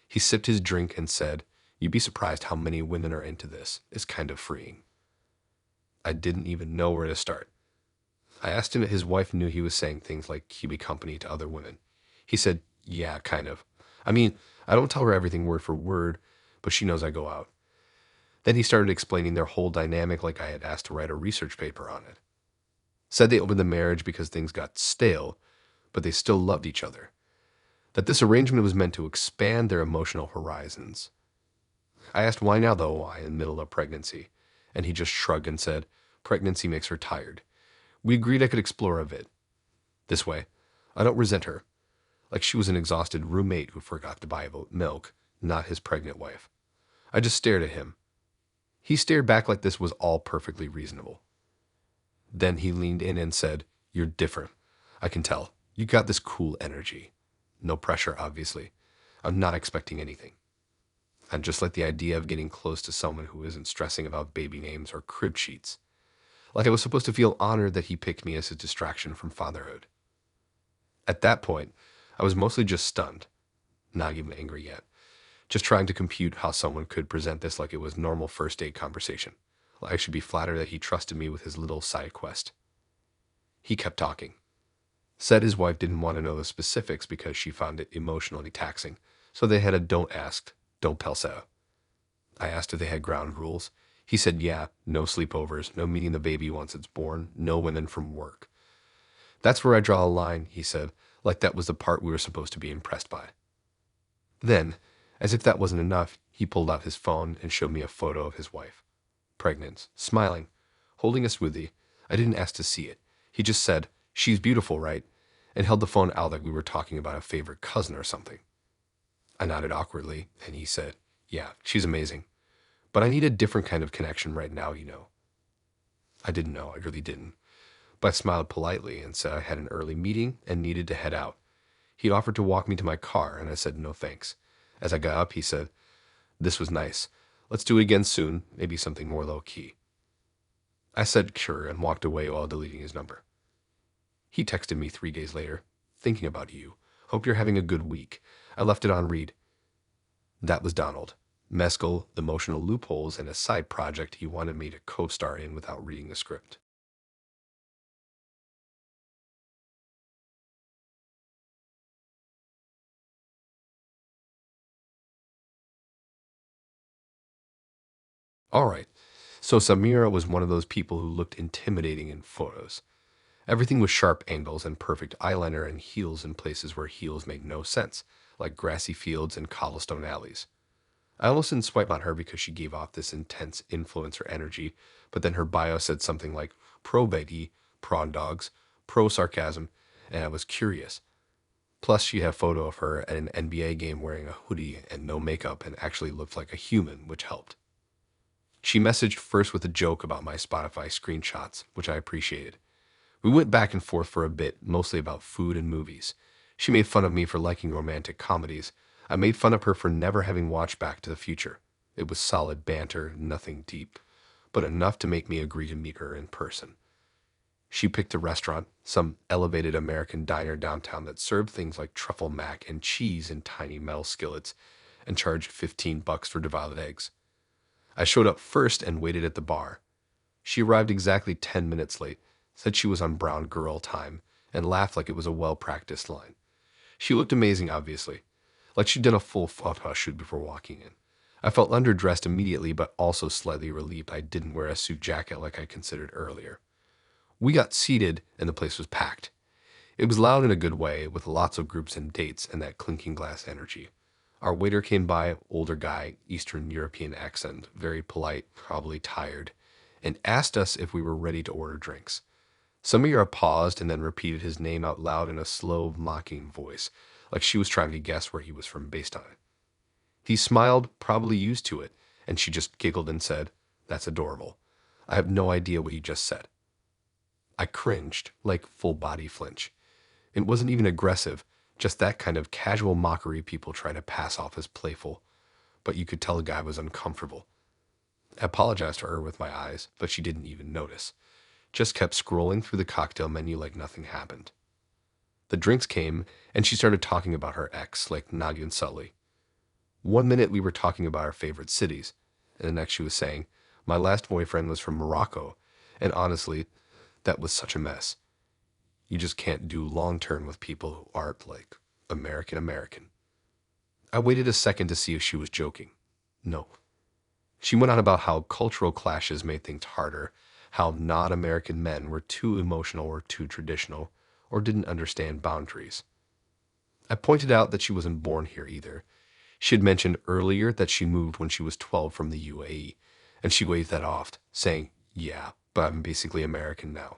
He sipped his drink and said, "You'd be surprised how many women are into this. It's kind of freeing." I didn't even know where to start. I asked him if his wife knew he was saying things like he'd be company to other women. He said, "Yeah, kind of. I mean, I don't tell her everything word for word, but she knows I go out." Then he started explaining their whole dynamic like I had asked to write a research paper on it. Said they opened the marriage because things got stale, but they still loved each other. That this arrangement was meant to expand their emotional horizons. I asked why now though, why in the middle of pregnancy? And he just shrugged and said, "Pregnancy makes her tired." We agreed I could explore a bit. This way, I don't resent her. Like she was an exhausted roommate who forgot to buy milk, not his pregnant wife. I just stared at him. He stared back like this was all perfectly reasonable. Then he leaned in and said, "You're different. I can tell. You got this cool energy. No pressure, obviously. I'm not expecting anything. I just like the idea of getting close to someone who isn't stressing about baby names or crib sheets. Like I was supposed to feel honored that he picked me as his distraction from fatherhood." At that point, I was mostly just stunned. Not even angry yet. Just trying to compute how someone could present this like it was normal first date conversation. Like I should be flattered that he trusted me with his little side quest. He kept talking. Said his wife didn't want to know the specifics because she found it emotionally taxing, so they had a don't ask, don't tell Sarah. I asked if they had ground rules. He said, yeah, no sleepovers, no meeting the baby once it's born, no women from work. That's where I draw a line, he said, like that was the part we were supposed to be impressed by. Then, as if that wasn't enough, he pulled out his phone and showed me a photo of his wife. Pregnant, smiling, holding a smoothie. I didn't ask to see it. He just said, She's beautiful, right? And held the phone out like we were talking about a favorite cousin or something. I nodded awkwardly, and he said, yeah, she's amazing. But I need a different kind of connection right now, you know. I didn't know, I really didn't. But I smiled politely and said I had an early meeting and needed to head out. He offered to walk me to my car, and I said no thanks. As I got up, he said, this was nice. Let's do it again soon, maybe something more low-key. I said sure and walked away while deleting his number. He texted me 3 days later, thinking about you. Hope you're having a good week. I left it on read. That was Donald. Mescal, emotional loopholes, and a side project he wanted me to co-star in without reading the script. All right, so Samira was one of those people who looked intimidating in photos. Everything was sharp angles and perfect eyeliner and heels in places where heels made no sense, like grassy fields and cobblestone alleys. I almost didn't swipe on her because she gave off this intense influencer energy, but then her bio said something like pro Betty, prawn dogs, pro sarcasm, and I was curious. Plus, she had a photo of her at an NBA game wearing a hoodie and no makeup and actually looked like a human, which helped. She messaged first with a joke about my Spotify screenshots, which I appreciated. We went back and forth for a bit, mostly about food and movies. She made fun of me for liking romantic comedies. I made fun of her for never having watched Back to the Future. It was solid banter, nothing deep, but enough to make me agree to meet her in person. She picked a restaurant, some elevated American diner downtown that served things like truffle mac and cheese in tiny metal skillets and charged $15 for deviled eggs. I showed up first and waited at the bar. She arrived exactly 10 minutes late, said she was on brown girl time, and laughed like it was a well-practiced line. She looked amazing, obviously, like she'd done a full photo shoot before walking in. I felt underdressed immediately, but also slightly relieved I didn't wear a suit jacket like I considered earlier. We got seated, and the place was packed. It was loud in a good way, with lots of groups and dates and that clinking glass energy. Our waiter came by, older guy, Eastern European accent, very polite, probably tired, and asked us if we were ready to order drinks. Samira paused and then repeated his name out loud in a slow, mocking voice, like she was trying to guess where he was from based on it. He smiled, probably used to it, and she just giggled and said, that's adorable. I have no idea what you just said. I cringed, like full body flinch. It wasn't even aggressive, just that kind of casual mockery people try to pass off as playful, but you could tell the guy was uncomfortable. I apologized to her with my eyes, but she didn't even notice. Just kept scrolling through the cocktail menu like nothing happened. The drinks came, and she started talking about her ex, like Nagi Sully. 1 minute we were talking about our favorite cities, and the next she was saying, my last boyfriend was from Morocco, and honestly, that was such a mess. You just can't do long-term with people who aren't, like, American. I waited a second to see if she was joking. No. She went on about how cultural clashes made things harder, how non-American men were too emotional or too traditional, or didn't understand boundaries. I pointed out that she wasn't born here either. She had mentioned earlier that she moved when she was 12 from the UAE, and she waved that off, saying, yeah, but I'm basically American now.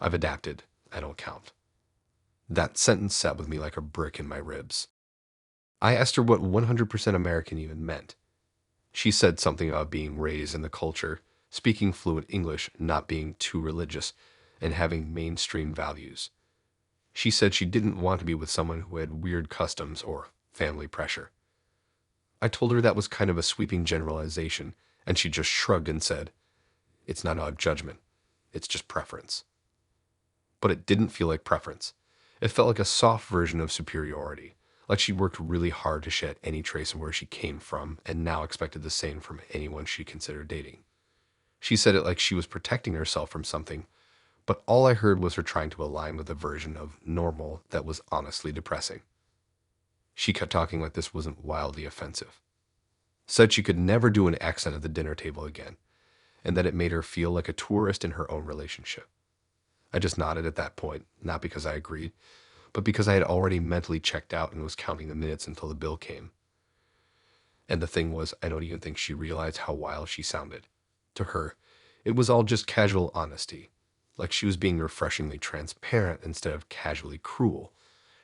I've adapted. I don't count. That sentence sat with me like a brick in my ribs. I asked her what 100% American even meant. She said something about being raised in the culture, speaking fluent English, not being too religious, and having mainstream values. She said she didn't want to be with someone who had weird customs or family pressure. I told her that was kind of a sweeping generalization, and she just shrugged and said, it's not a judgment, it's just preference. But it didn't feel like preference. It felt like a soft version of superiority, like she'd worked really hard to shed any trace of where she came from and now expected the same from anyone she considered dating. She said it like she was protecting herself from something, but all I heard was her trying to align with a version of normal that was honestly depressing. She kept talking like this wasn't wildly offensive. Said she could never do an accent at the dinner table again, and that it made her feel like a tourist in her own relationship. I just nodded at that point, not because I agreed, but because I had already mentally checked out and was counting the minutes until the bill came. And the thing was, I don't even think she realized how wild she sounded. To her, it was all just casual honesty, like she was being refreshingly transparent instead of casually cruel.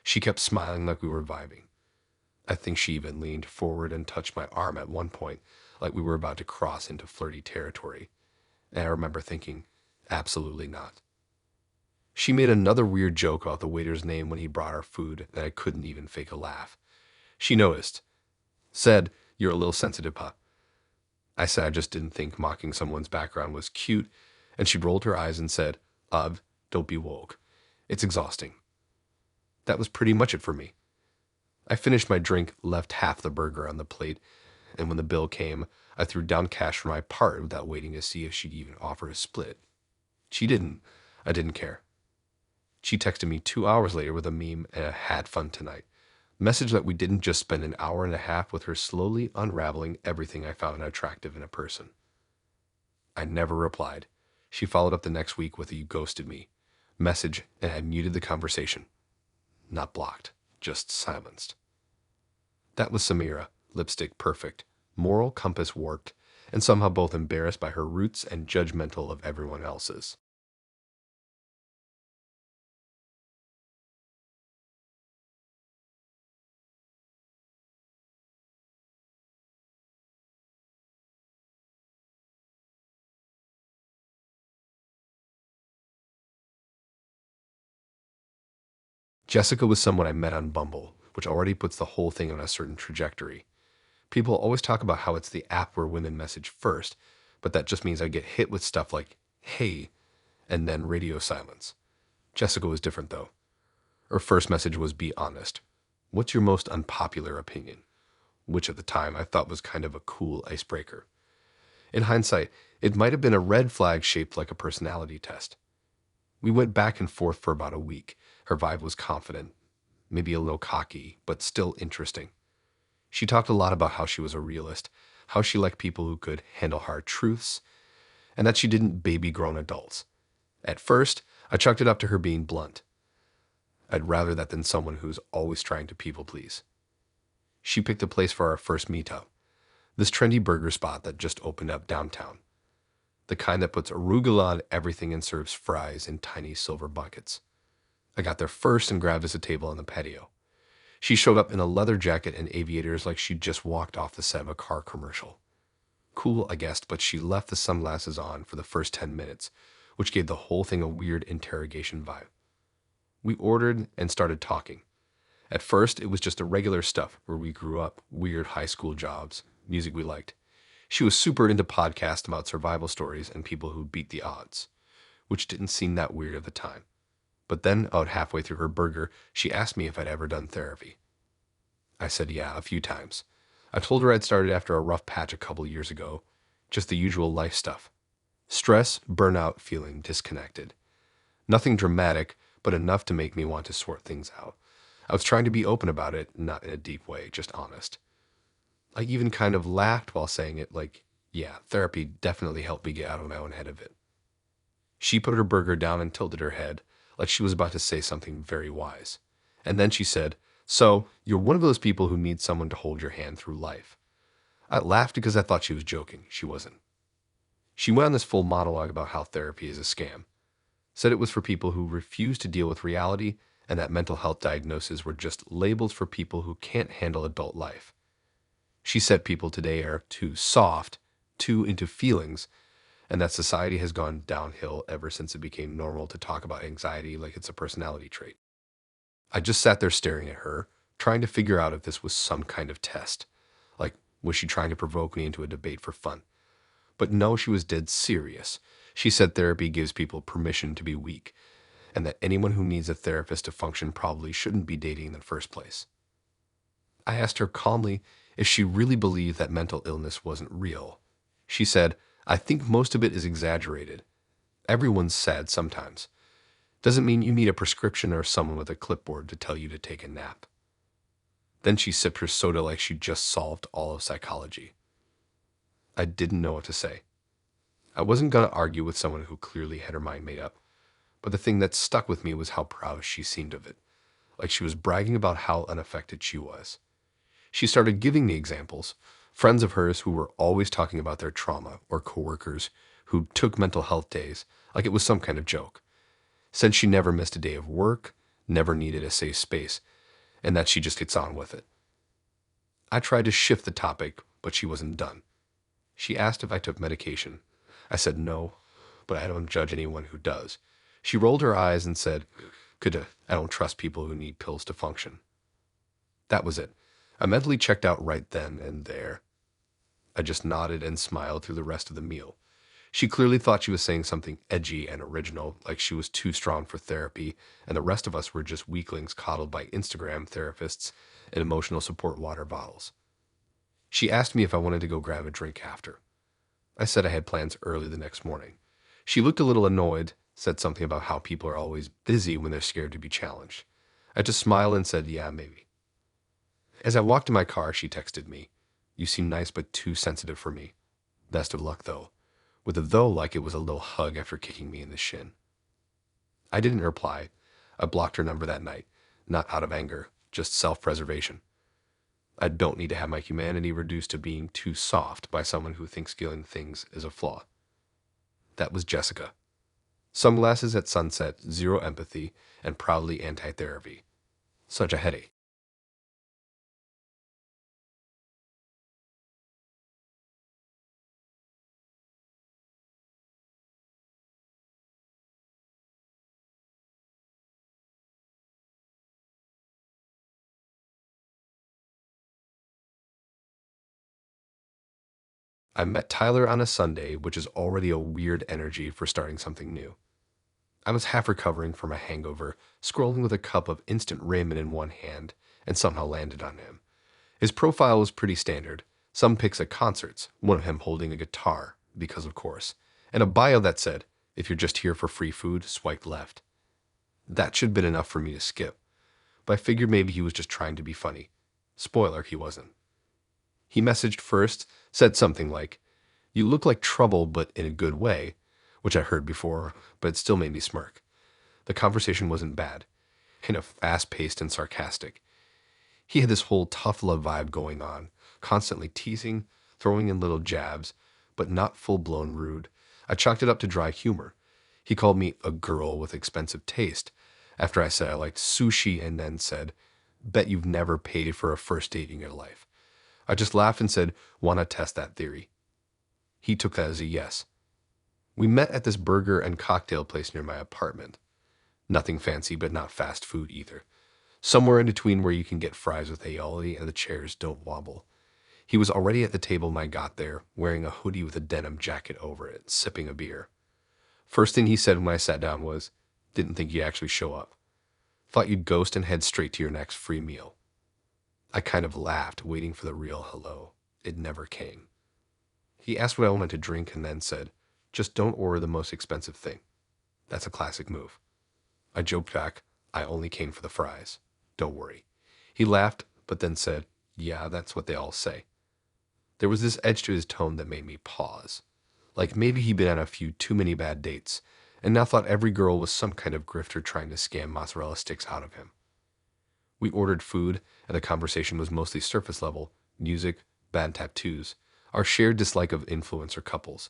She kept smiling like we were vibing. I think she even leaned forward and touched my arm at one point, like we were about to cross into flirty territory. And I remember thinking, absolutely not. She made another weird joke about the waiter's name when he brought our food that I couldn't even fake a laugh. She noticed. Said, "You're a little sensitive, huh?" I said I just didn't think mocking someone's background was cute, and she rolled her eyes and said, don't be woke. It's exhausting." That was pretty much it for me. I finished my drink, left half the burger on the plate, and when the bill came, I threw down cash for my part without waiting to see if she'd even offer a split. She didn't. I didn't care. She texted me 2 hours later with a meme and a "had fun tonight" message that we didn't just spend an hour and a half with her slowly unraveling everything I found attractive in a person. I never replied. She followed up the next week with a "you ghosted me" message, and I muted the conversation. Not blocked, just silenced. That was Samira, lipstick perfect, moral compass warped, and somehow both embarrassed by her roots and judgmental of everyone else's. Jessica was someone I met on Bumble, which already puts the whole thing on a certain trajectory. People always talk about how it's the app where women message first, but that just means I get hit with stuff like, "hey," and then radio silence. Jessica was different, though. Her first message was, "be honest. What's your most unpopular opinion?" Which at the time I thought was kind of a cool icebreaker. In hindsight, it might have been a red flag shaped like a personality test. We went back and forth for about a week. Her vibe was confident, maybe a little cocky, but still interesting. She talked a lot about how she was a realist, how she liked people who could handle hard truths, and that she didn't baby grown adults. At first, I chalked it up to her being blunt. I'd rather that than someone who's always trying to people please. She picked a place for our first meetup, this trendy burger spot that just opened up downtown. The kind that puts arugula on everything and serves fries in tiny silver buckets. I got there first and grabbed us a table on the patio. She showed up in a leather jacket and aviators like she'd just walked off the set of a car commercial. Cool, I guessed, but she left the sunglasses on for the first 10 minutes, which gave the whole thing a weird interrogation vibe. We ordered and started talking. At first, it was just the regular stuff where we grew up, weird high school jobs, music we liked. She was super into podcasts about survival stories and people who beat the odds, which didn't seem that weird at the time. But then, about halfway through her burger, she asked me if I'd ever done therapy. I said yeah, a few times. I told her I'd started after a rough patch a couple years ago, just the usual life stuff. Stress, burnout, feeling disconnected. Nothing dramatic, but enough to make me want to sort things out. I was trying to be open about it, not in a deep way, just honest. I even kind of laughed while saying it, like, yeah, therapy definitely helped me get out of my own head of it. She put her burger down and tilted her head, like she was about to say something very wise. And then she said, "So, you're one of those people who need someone to hold your hand through life." I laughed because I thought she was joking. She wasn't. She went on this full monologue about how therapy is a scam. Said it was for people who refuse to deal with reality and that mental health diagnoses were just labels for people who can't handle adult life. She said people today are too soft, too into feelings, and that society has gone downhill ever since it became normal to talk about anxiety like it's a personality trait. I just sat there staring at her, trying to figure out if this was some kind of test. Like, was she trying to provoke me into a debate for fun? But no, she was dead serious. She said therapy gives people permission to be weak, and that anyone who needs a therapist to function probably shouldn't be dating in the first place. I asked her calmly if she really believed that mental illness wasn't real. She said, "I think most of it is exaggerated. Everyone's sad sometimes. Doesn't mean you need a prescription or someone with a clipboard to tell you to take a nap." Then she sipped her soda like she'd just solved all of psychology. I didn't know what to say. I wasn't going to argue with someone who clearly had her mind made up, but the thing that stuck with me was how proud she seemed of it, like she was bragging about how unaffected she was. She started giving me examples, friends of hers who were always talking about their trauma, or coworkers who took mental health days like it was some kind of joke. Said she never missed a day of work, never needed a safe space, and that she just gets on with it. I tried to shift the topic, but she wasn't done. She asked if I took medication. I said no, but I don't judge anyone who does. She rolled her eyes and said, I don't trust people who need pills to function. That was it. I mentally checked out right then and there. I just nodded and smiled through the rest of the meal. She clearly thought she was saying something edgy and original, like she was too strong for therapy, and the rest of us were just weaklings coddled by Instagram therapists and emotional support water bottles. She asked me if I wanted to go grab a drink after. I said I had plans early the next morning. She looked a little annoyed, said something about how people are always busy when they're scared to be challenged. I just smiled and said, yeah, maybe. As I walked to my car, she texted me, "You seem nice but too sensitive for me. Best of luck, though," with a though like it was a little hug after kicking me in the shin. I didn't reply. I blocked her number that night, not out of anger, just self-preservation. I don't need to have my humanity reduced to being too soft by someone who thinks feeling things is a flaw. That was Jessica. Sunglasses at sunset, zero empathy, and proudly anti-therapy. Such a headache. I met Tyler on a Sunday, which is already a weird energy for starting something new. I was half recovering from a hangover, scrolling with a cup of instant ramen in one hand, and somehow landed on him. His profile was pretty standard. Some pics at concerts, one of him holding a guitar, because of course, and a bio that said, "If you're just here for free food, swipe left." That should have been enough for me to skip, but I figured maybe he was just trying to be funny. Spoiler, he wasn't. He messaged first, said something like, "You look like trouble, but in a good way," which I heard before, but it still made me smirk. The conversation wasn't bad, kind of fast-paced and sarcastic. He had this whole tough love vibe going on, constantly teasing, throwing in little jabs, but not full-blown rude. I chalked it up to dry humor. He called me a girl with expensive taste after I said I liked sushi and then said, "Bet you've never paid for a first date in your life." I just laughed and said, "Wanna test that theory?" He took that as a yes. We met at this burger and cocktail place near my apartment. Nothing fancy, but not fast food either. Somewhere in between where you can get fries with aioli and the chairs don't wobble. He was already at the table when I got there, wearing a hoodie with a denim jacket over it, sipping a beer. First thing he said when I sat down was, "Didn't think you'd actually show up. Thought you'd ghost and head straight to your next free meal." I kind of laughed, waiting for the real hello. It never came. He asked what I wanted to drink and then said, "Just don't order the most expensive thing." That's a classic move. I joked back, "I only came for the fries. Don't worry." He laughed, but then said, "Yeah, that's what they all say." There was this edge to his tone that made me pause. Like maybe he'd been on a few too many bad dates, and now thought every girl was some kind of grifter trying to scam mozzarella sticks out of him. We ordered food, and the conversation was mostly surface level, music, bad tattoos, our shared dislike of influencer couples.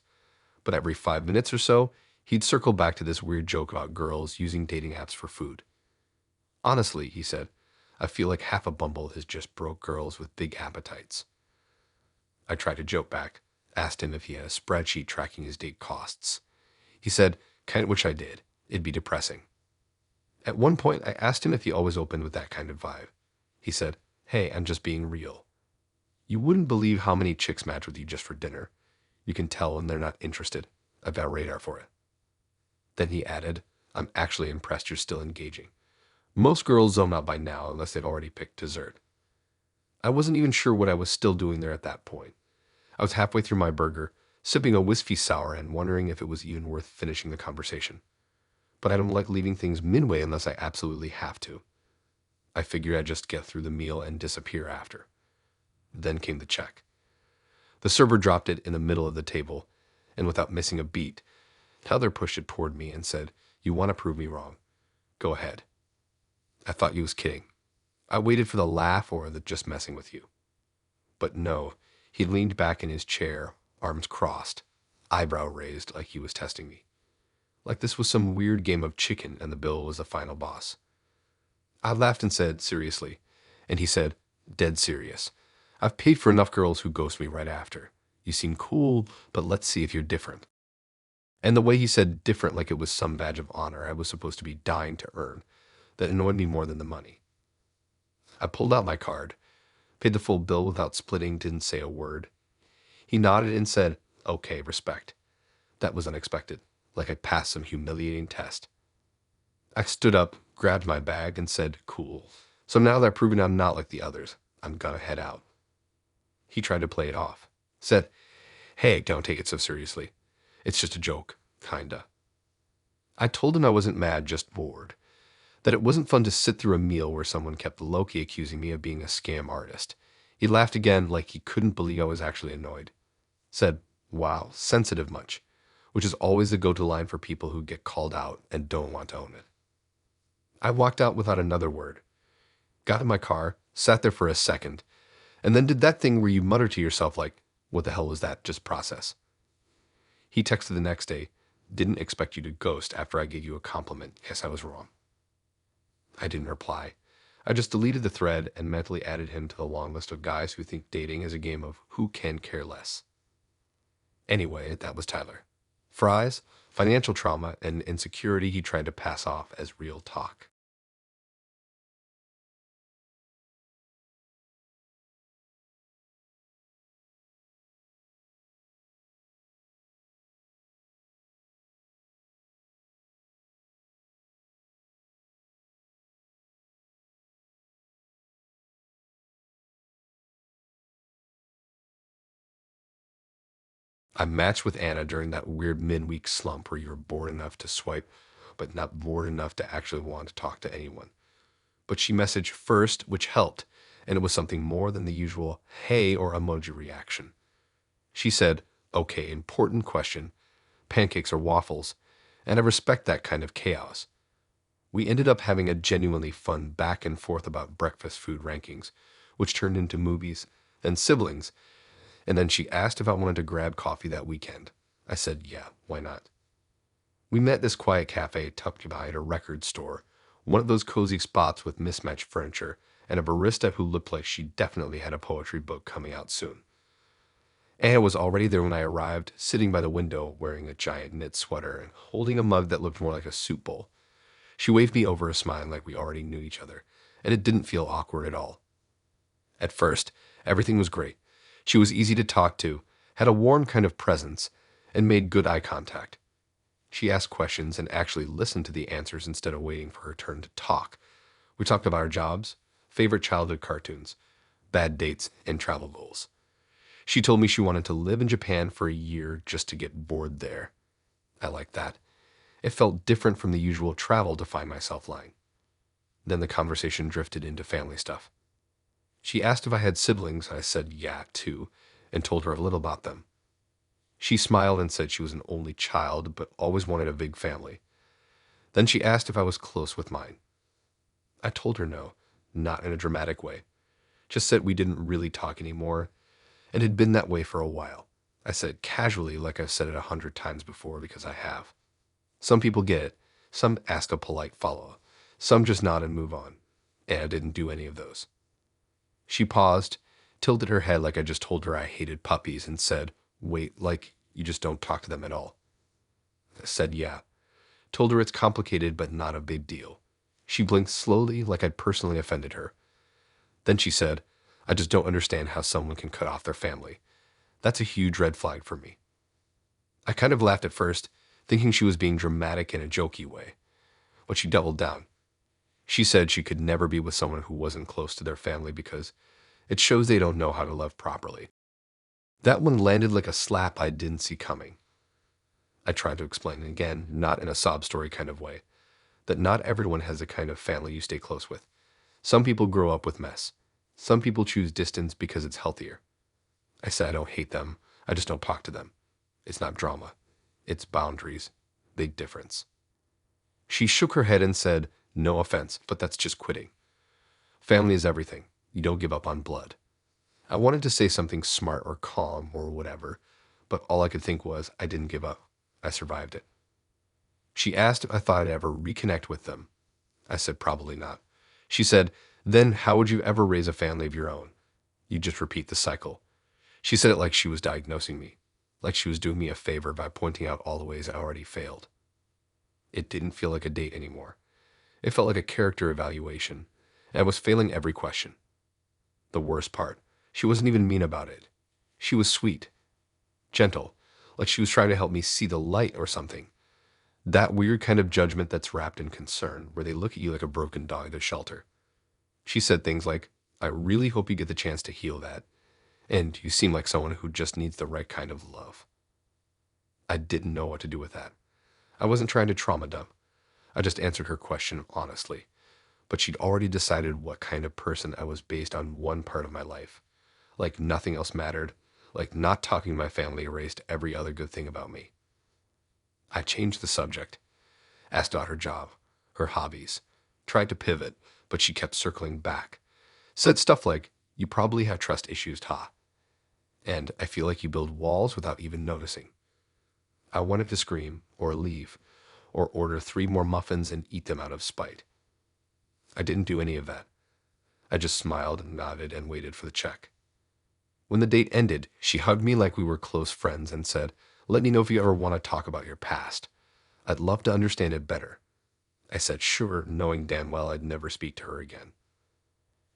But every 5 minutes or so, he'd circle back to this weird joke about girls using dating apps for food. "Honestly," he said, "I feel like half of Bumble is just broke girls with big appetites." I tried to joke back, asked him if he had a spreadsheet tracking his date costs. He said, which I did. It'd be depressing. At one point, I asked him if he always opened with that kind of vibe. He said, "Hey, I'm just being real. You wouldn't believe how many chicks match with you just for dinner. You can tell when they're not interested. I've got radar for it." Then he added, "I'm actually impressed you're still engaging. Most girls zone out by now unless they've already picked dessert." I wasn't even sure what I was still doing there at that point. I was halfway through my burger, sipping a whiskey sour and wondering if it was even worth finishing the conversation. But I don't like leaving things midway unless I absolutely have to. I figured I'd just get through the meal and disappear after. Then came the check. The server dropped it in the middle of the table, and without missing a beat, Tyler pushed it toward me and said, "You want to prove me wrong? Go ahead." I thought he was kidding. I waited for the laugh or the "just messing with you." But no, he leaned back in his chair, arms crossed, eyebrow raised like he was testing me. like this was some weird game of chicken and the bill was the final boss. I laughed and said, seriously. And he said, dead serious. I've paid for enough girls who ghost me right after. You seem cool, but let's see if you're different. And the way he said different like it was some badge of honor I was supposed to be dying to earn, that annoyed me more than the money. I pulled out my card, paid the full bill without splitting, didn't say a word. He nodded and said, okay, respect. That was unexpected, like I passed some humiliating test. I stood up, grabbed my bag, and said, cool. So now that I've proven I'm not like the others, I'm gonna head out. He tried to play it off. Said, hey, don't take it so seriously. It's just a joke, kinda. I told him I wasn't mad, just bored. That it wasn't fun to sit through a meal where someone kept low-key accusing me of being a scam artist. He laughed again like he couldn't believe I was actually annoyed. Said, wow, sensitive much, which is always the go-to line for people who get called out and don't want to own it. I walked out without another word. Got in my car, sat there for a second, and then did that thing where you mutter to yourself like, what the hell was that? Just process. He texted the next day, didn't expect you to ghost after I gave you a compliment. Guess I was wrong. I didn't reply. I just deleted the thread and mentally added him to the long list of guys who think dating is a game of who can care less. Anyway, that was Tyler. Fries, financial trauma, and insecurity he tried to pass off as real talk. I matched with Anna during that weird midweek slump where you were bored enough to swipe, but not bored enough to actually want to talk to anyone. But she messaged first, which helped, and it was something more than the usual hey or emoji reaction. She said, okay, important question, pancakes or waffles, and I respect that kind of chaos. We ended up having a genuinely fun back and forth about breakfast food rankings, which turned into movies, then siblings, and then she asked if I wanted to grab coffee that weekend. I said, yeah, why not? We met at this quiet cafe tucked behind a record store, one of those cozy spots with mismatched furniture, and a barista who looked like she definitely had a poetry book coming out soon. Anna was already there when I arrived, sitting by the window wearing a giant knit sweater and holding a mug that looked more like a soup bowl. She waved me over, smiling like we already knew each other, and it didn't feel awkward at all. At first, everything was great. She was easy to talk to, had a warm kind of presence, and made good eye contact. She asked questions and actually listened to the answers instead of waiting for her turn to talk. We talked about our jobs, favorite childhood cartoons, bad dates, and travel goals. She told me she wanted to live in Japan for a year just to get bored there. I liked that. It felt different from the usual travel to find myself lying. Then the conversation drifted into family stuff. She asked if I had siblings. I said yeah, too, and told her a little about them. She smiled and said she was an only child, but always wanted a big family. Then she asked if I was close with mine. I told her no, not in a dramatic way. Just said we didn't really talk anymore, and had been that way for a while. I said casually, like I've said it 100 times before, because I have. Some people get it. Some ask a polite follow-up. Some just nod and move on. And I didn't do any of those. She paused, tilted her head like I just told her I hated puppies, and said, wait, like you just don't talk to them at all. I said yeah. Told her it's complicated but not a big deal. She blinked slowly like I'd personally offended her. Then she said, I just don't understand how someone can cut off their family. That's a huge red flag for me. I kind of laughed at first, thinking she was being dramatic in a jokey way. But she doubled down. She said she could never be with someone who wasn't close to their family because it shows they don't know how to love properly. That one landed like a slap I didn't see coming. I tried to explain again, not in a sob story kind of way, that not everyone has the kind of family you stay close with. Some people grow up with mess. Some people choose distance because it's healthier. I said I don't hate them. I just don't talk to them. It's not drama. It's boundaries. Big difference. She shook her head and said, no offense, but that's just quitting. Family is everything. You don't give up on blood. I wanted to say something smart or calm or whatever, but all I could think was I didn't give up. I survived it. She asked if I thought I'd ever reconnect with them. I said probably not. She said, then how would you ever raise a family of your own? You just repeat the cycle. She said it like she was diagnosing me, like she was doing me a favor by pointing out all the ways I already failed. It didn't feel like a date anymore. It felt like a character evaluation, and I was failing every question. The worst part, she wasn't even mean about it. She was sweet, gentle, like she was trying to help me see the light or something. That weird kind of judgment that's wrapped in concern, where they look at you like a broken dog at a shelter. She said things like, I really hope you get the chance to heal that, and you seem like someone who just needs the right kind of love. I didn't know what to do with that. I wasn't trying to trauma dump. I just answered her question honestly. But she'd already decided what kind of person I was based on one part of my life. Like nothing else mattered. Like not talking to my family erased every other good thing about me. I changed the subject. Asked about her job, her hobbies. Tried to pivot, but she kept circling back. Said stuff like, you probably have trust issues, Ta. And I feel like you build walls without even noticing. I wanted to scream, or leave, or order 3 more muffins and eat them out of spite. I didn't do any of that. I just smiled and nodded and waited for the check. When the date ended, she hugged me like we were close friends and said, let me know if you ever want to talk about your past. I'd love to understand it better. I said sure, knowing damn well I'd never speak to her again.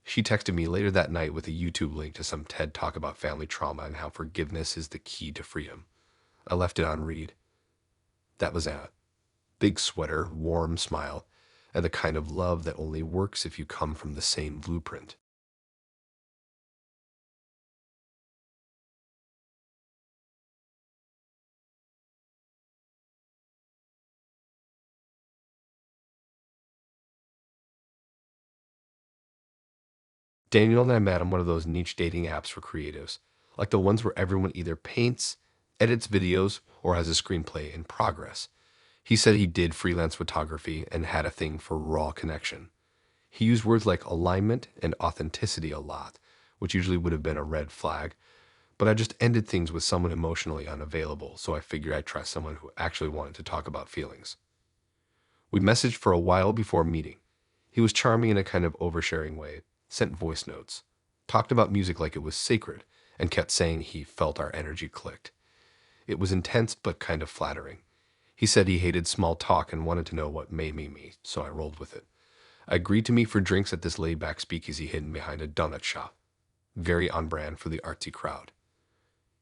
She texted me later that night with a YouTube link to some TED Talk about family trauma and how forgiveness is the key to freedom. I left it on read. That was it. Big sweater, warm smile, and the kind of love that only works if you come from the same blueprint. Daniel and I met on one of those niche dating apps for creatives, like the ones where everyone either paints, edits videos, or has a screenplay in progress. He said he did freelance photography and had a thing for raw connection. He used words like alignment and authenticity a lot, which usually would have been a red flag, but I just ended things with someone emotionally unavailable, so I figured I'd try someone who actually wanted to talk about feelings. We messaged for a while before meeting. He was charming in a kind of oversharing way, sent voice notes, talked about music like it was sacred, and kept saying he felt our energy clicked. It was intense but kind of flattering. He said he hated small talk and wanted to know what made me, so I rolled with it. I agreed to meet for drinks at this laid-back speakeasy hidden behind a donut shop. Very on brand for the artsy crowd.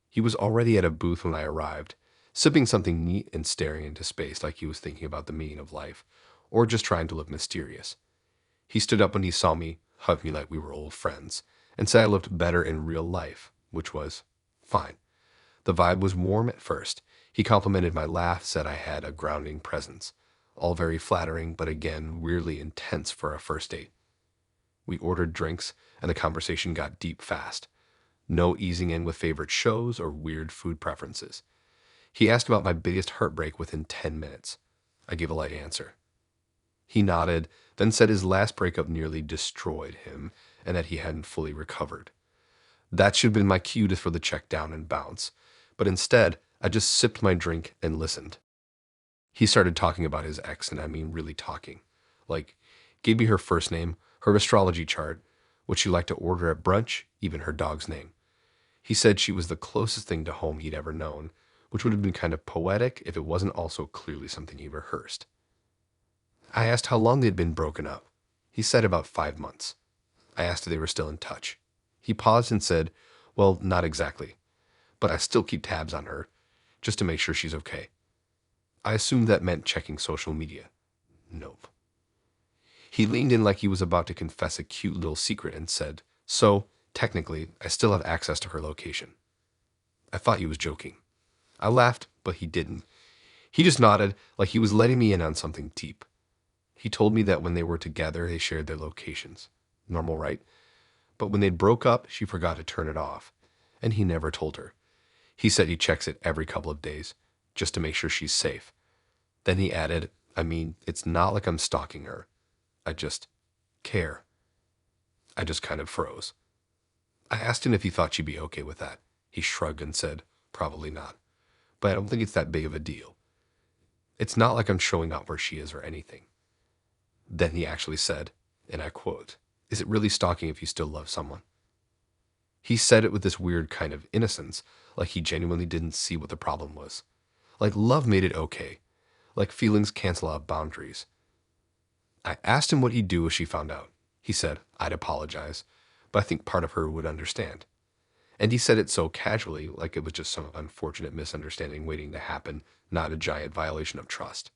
He was already at a booth when I arrived, sipping something neat and staring into space like he was thinking about the meaning of life, or just trying to look mysterious. He stood up when he saw me, hugged me like we were old friends, and said I looked better in real life, which was fine. The vibe was warm at first. He complimented my laugh, said I had a grounding presence. All very flattering, but again, weirdly intense for a first date. We ordered drinks, and the conversation got deep fast. No easing in with favorite shows or weird food preferences. He asked about my biggest heartbreak within 10 minutes. I gave a light answer. He nodded, then said his last breakup nearly destroyed him and that he hadn't fully recovered. That should have been my cue for the check down and bounce, but instead, I just sipped my drink and listened. He started talking about his ex, and I mean really talking. Like, gave me her first name, her astrology chart, what she liked to order at brunch, even her dog's name. He said she was the closest thing to home he'd ever known, which would have been kind of poetic if it wasn't also clearly something he rehearsed. I asked how long they'd been broken up. He said about 5 months. I asked if they were still in touch. He paused and said, well, not exactly, but I still keep tabs on her, just to make sure she's okay. I assumed that meant checking social media. Nope. He leaned in like he was about to confess a cute little secret and said, so, technically, I still have access to her location. I thought he was joking. I laughed, but he didn't. He just nodded like he was letting me in on something deep. He told me that when they were together, they shared their locations. Normal, right? But when they broke up, she forgot to turn it off. And he never told her. He said he checks it every couple of days, just to make sure she's safe. Then he added, I mean, it's not like I'm stalking her. I just care. I just kind of froze. I asked him if he thought she'd be okay with that. He shrugged and said, probably not. But I don't think it's that big of a deal. It's not like I'm showing up where she is or anything. Then he actually said, and I quote, "Is it really stalking if you still love someone?" He said it with this weird kind of innocence, like he genuinely didn't see what the problem was. Like love made it okay. Like feelings cancel out boundaries. I asked him what he'd do if she found out. He said, "I'd apologize, but I think part of her would understand." And he said it so casually, like it was just some unfortunate misunderstanding waiting to happen, not a giant violation of trust.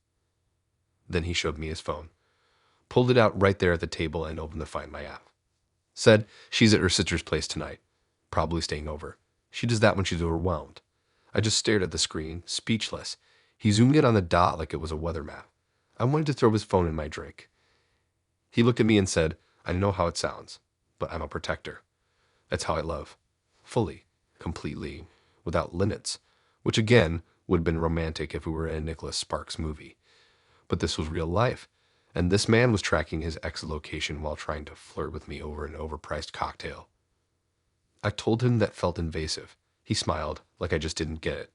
Then he showed me his phone, pulled it out right there at the table, and opened the Find My app. Said she's at her sister's place tonight, probably staying over. She does that when she's overwhelmed. I just stared at the screen, speechless. He zoomed in on the dot like it was a weather map. I wanted to throw his phone in my drink. He looked at me and said, "I know how it sounds, but I'm a protector. That's how I love. Fully, completely, without limits," which again would have been romantic if we were in a Nicholas Sparks movie. But this was real life, and this man was tracking his ex's location while trying to flirt with me over an overpriced cocktail. I told him that felt invasive. He smiled, like I just didn't get it.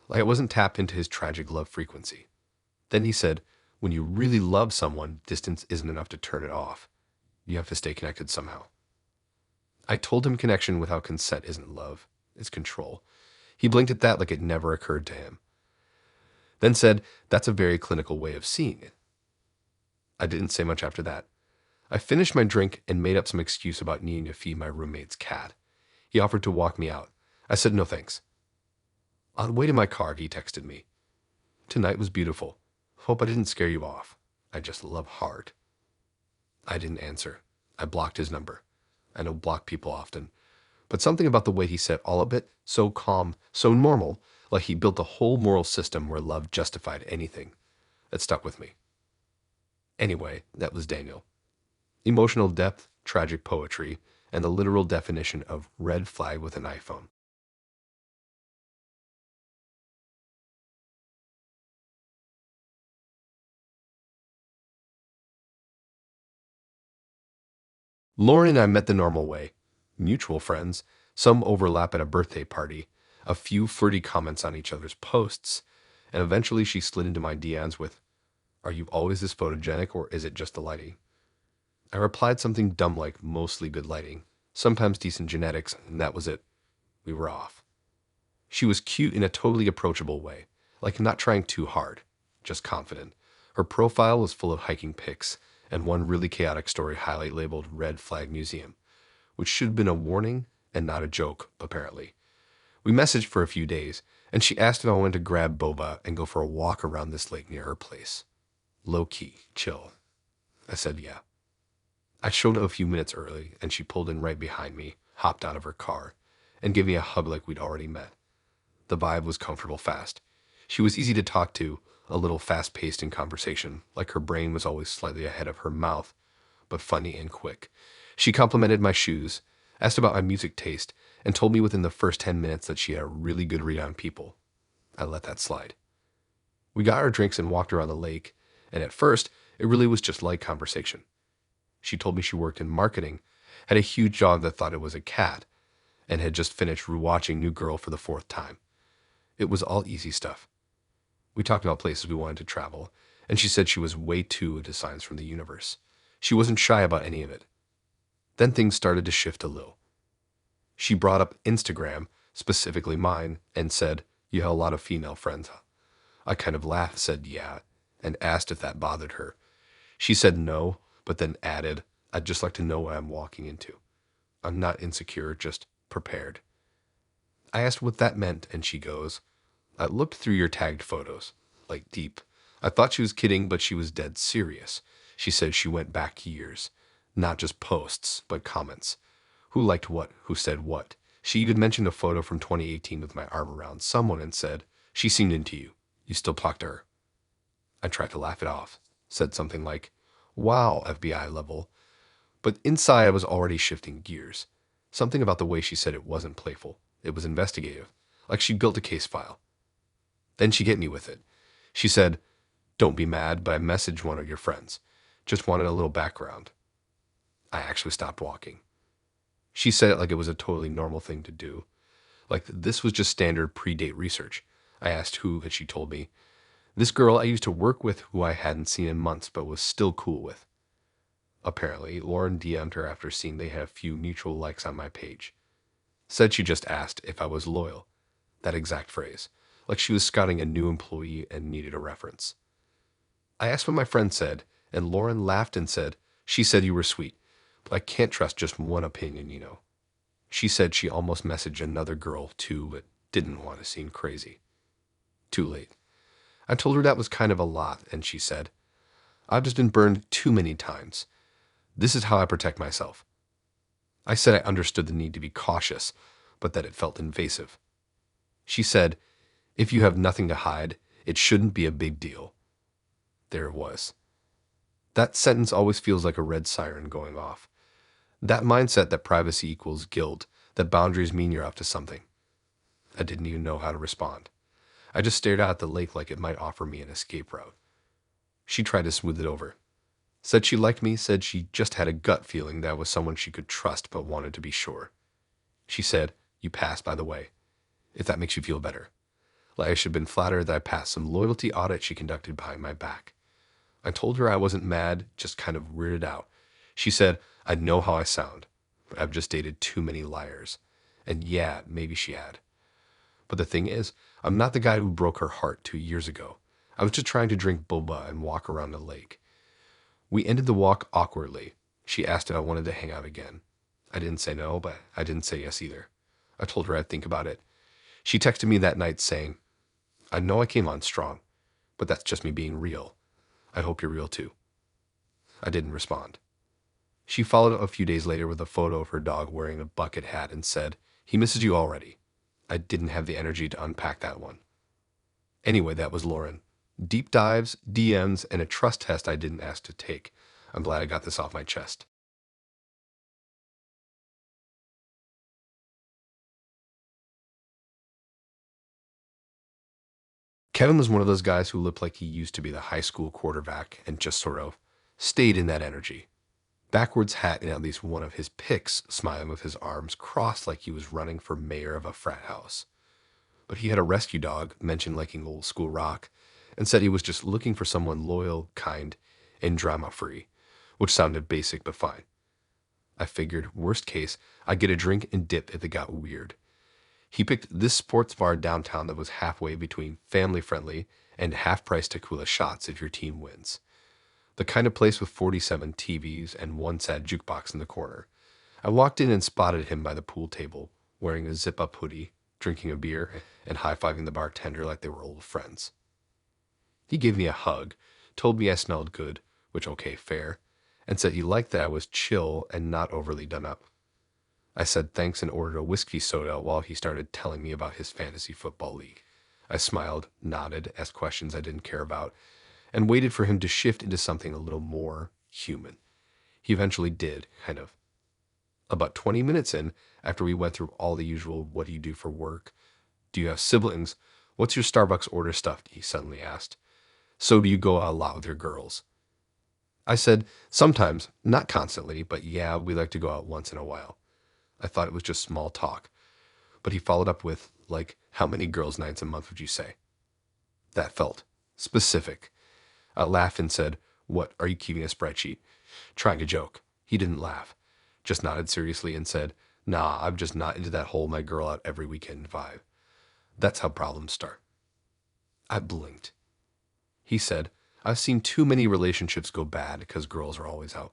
Like I wasn't tapped into his tragic love frequency. Then he said, "When you really love someone, distance isn't enough to turn it off. You have to stay connected somehow." I told him connection without consent isn't love, it's control. He blinked at that like it never occurred to him. Then said, "That's a very clinical way of seeing it." I didn't say much after that. I finished my drink and made up some excuse about needing to feed my roommate's cat. He offered to walk me out. I said no thanks. On the way to my car, he texted me, "Tonight was beautiful. Hope I didn't scare you off. I just love hard." I didn't answer. I blocked his number. I don't block people often. But something about the way he said all of it, so calm, so normal, like he built a whole moral system where love justified anything, it stuck with me. Anyway, that was Daniel. Emotional depth, tragic poetry, and the literal definition of red flag with an iPhone. Lauren and I met the normal way. Mutual friends, some overlap at a birthday party, a few flirty comments on each other's posts, and eventually she slid into my DMs with, "Are you always this photogenic or is it just the lighting?" I replied something dumb like mostly good lighting, sometimes decent genetics, and that was it. We were off. She was cute in a totally approachable way, like not trying too hard, just confident. Her profile was full of hiking pics, and one really chaotic story highlight labeled Red Flag Museum, which should have been a warning and not a joke, apparently. We messaged for a few days, and she asked if I wanted to grab boba and go for a walk around this lake near her place. Low key, chill. I said yeah. I showed up a few minutes early, and she pulled in right behind me, hopped out of her car, and gave me a hug like we'd already met. The vibe was comfortable fast. She was easy to talk to, a little fast-paced in conversation, like her brain was always slightly ahead of her mouth, but funny and quick. She complimented my shoes, asked about my music taste, and told me within the first 10 minutes that she had a really good read on people. I let that slide. We got our drinks and walked around the lake, and at first, it really was just light conversation. She told me she worked in marketing, had a huge dog that thought it was a cat, and had just finished rewatching New Girl for the 4th time. It was all easy stuff. We talked about places we wanted to travel, and she said she was way too into signs from the universe. She wasn't shy about any of it. Then things started to shift a little. She brought up Instagram, specifically mine, and said, "You have a lot of female friends, huh?" I kind of laughed, said yeah, and asked if that bothered her. She said no, but then added, "I'd just like to know what I'm walking into. I'm not insecure, just prepared." I asked what that meant, and she goes, "I looked through your tagged photos, like deep. I thought she was kidding, but she was dead serious." She said she went back years, not just posts, but comments. Who liked what, who said what. She even mentioned a photo from 2018 with my arm around someone and said, "She seemed into you. You still talk to her." I tried to laugh it off, said something like, "Wow, FBI level." But inside I was already shifting gears. Something about the way she said it wasn't playful. It was investigative, like she'd built a case file. Then she hit me with it. She said, "Don't be mad, but I messaged one of your friends. Just wanted a little background." I actually stopped walking. She said it like it was a totally normal thing to do. Like this was just standard pre-date research. I asked who, and she told me. This girl I used to work with who I hadn't seen in months but was still cool with. Apparently, Lauren DM'd her after seeing they had a few mutual likes on my page. Said she just asked if I was loyal. That exact phrase. Like she was scouting a new employee and needed a reference. I asked what my friend said, and Lauren laughed and said, "She said you were sweet, but I can't trust just one opinion, you know." She said she almost messaged another girl too, but didn't want to seem crazy. Too late. I told her that was kind of a lot, and she said, "I've just been burned too many times. This is how I protect myself." I said I understood the need to be cautious, but that it felt invasive. She said, "If you have nothing to hide, it shouldn't be a big deal." There it was. That sentence always feels like a red siren going off. That mindset that privacy equals guilt, that boundaries mean you're up to something. I didn't even know how to respond. I just stared out at the lake like it might offer me an escape route. She tried to smooth it over. Said she liked me, said she just had a gut feeling that I was someone she could trust but wanted to be sure. She said, "You passed, by the way, if that makes you feel better." Like I should have been flattered that I passed some loyalty audit she conducted behind my back. I told her I wasn't mad, just kind of weirded out. She said, "I know how I sound, but I've just dated too many liars." And yeah, maybe she had. But the thing is, I'm not the guy who broke her heart 2 years ago. I was just trying to drink boba and walk around the lake. We ended the walk awkwardly. She asked if I wanted to hang out again. I didn't say no, but I didn't say yes either. I told her I'd think about it. She texted me that night saying, "I know I came on strong, but that's just me being real. I hope you're real too." I didn't respond. She followed up a few days later with a photo of her dog wearing a bucket hat and said, "He misses you already." I didn't have the energy to unpack that one. Anyway, that was Lauren. Deep dives, DMs, and a trust test I didn't ask to take. I'm glad I got this off my chest. Kevin was one of those guys who looked like he used to be the high school quarterback and just sort of stayed in that energy. Backwards hat in at least one of his pics, smiling with his arms crossed like he was running for mayor of a frat house. But he had a rescue dog, mentioned liking old school rock, and said he was just looking for someone loyal, kind, and drama-free, which sounded basic but fine. I figured, worst case, I'd get a drink and dip if it got weird. He picked this sports bar downtown that was halfway between family-friendly and half-price tequila shots if your team wins. The kind of place with 47 TVs and one sad jukebox in the corner. I walked in and spotted him by the pool table, wearing a zip-up hoodie, drinking a beer, and high-fiving the bartender like they were old friends. He gave me a hug, told me I smelled good, which okay, fair, and said he liked that I was chill and not overly done up. I said thanks and ordered a whiskey soda while he started telling me about his fantasy football league. I smiled, nodded, asked questions I didn't care about, and waited for him to shift into something a little more human. He eventually did, kind of. About 20 minutes in, after we went through all the usual "what do you do for work? Do you have siblings? What's your Starbucks order stuff?" he suddenly asked. "So do you go out a lot with your girls?" I said, "Sometimes, not constantly, but yeah, we like to go out once in a while." I thought it was just small talk, but he followed up with, like, "How many girls' nights a month would you say?" That felt specific. I laughed and said, "What, are you keeping a spreadsheet?" Trying to joke. He didn't laugh, just nodded seriously and said, "Nah, I'm just not into that whole my girl out every weekend vibe. That's how problems start." I blinked. He said, "I've seen too many relationships go bad because girls are always out,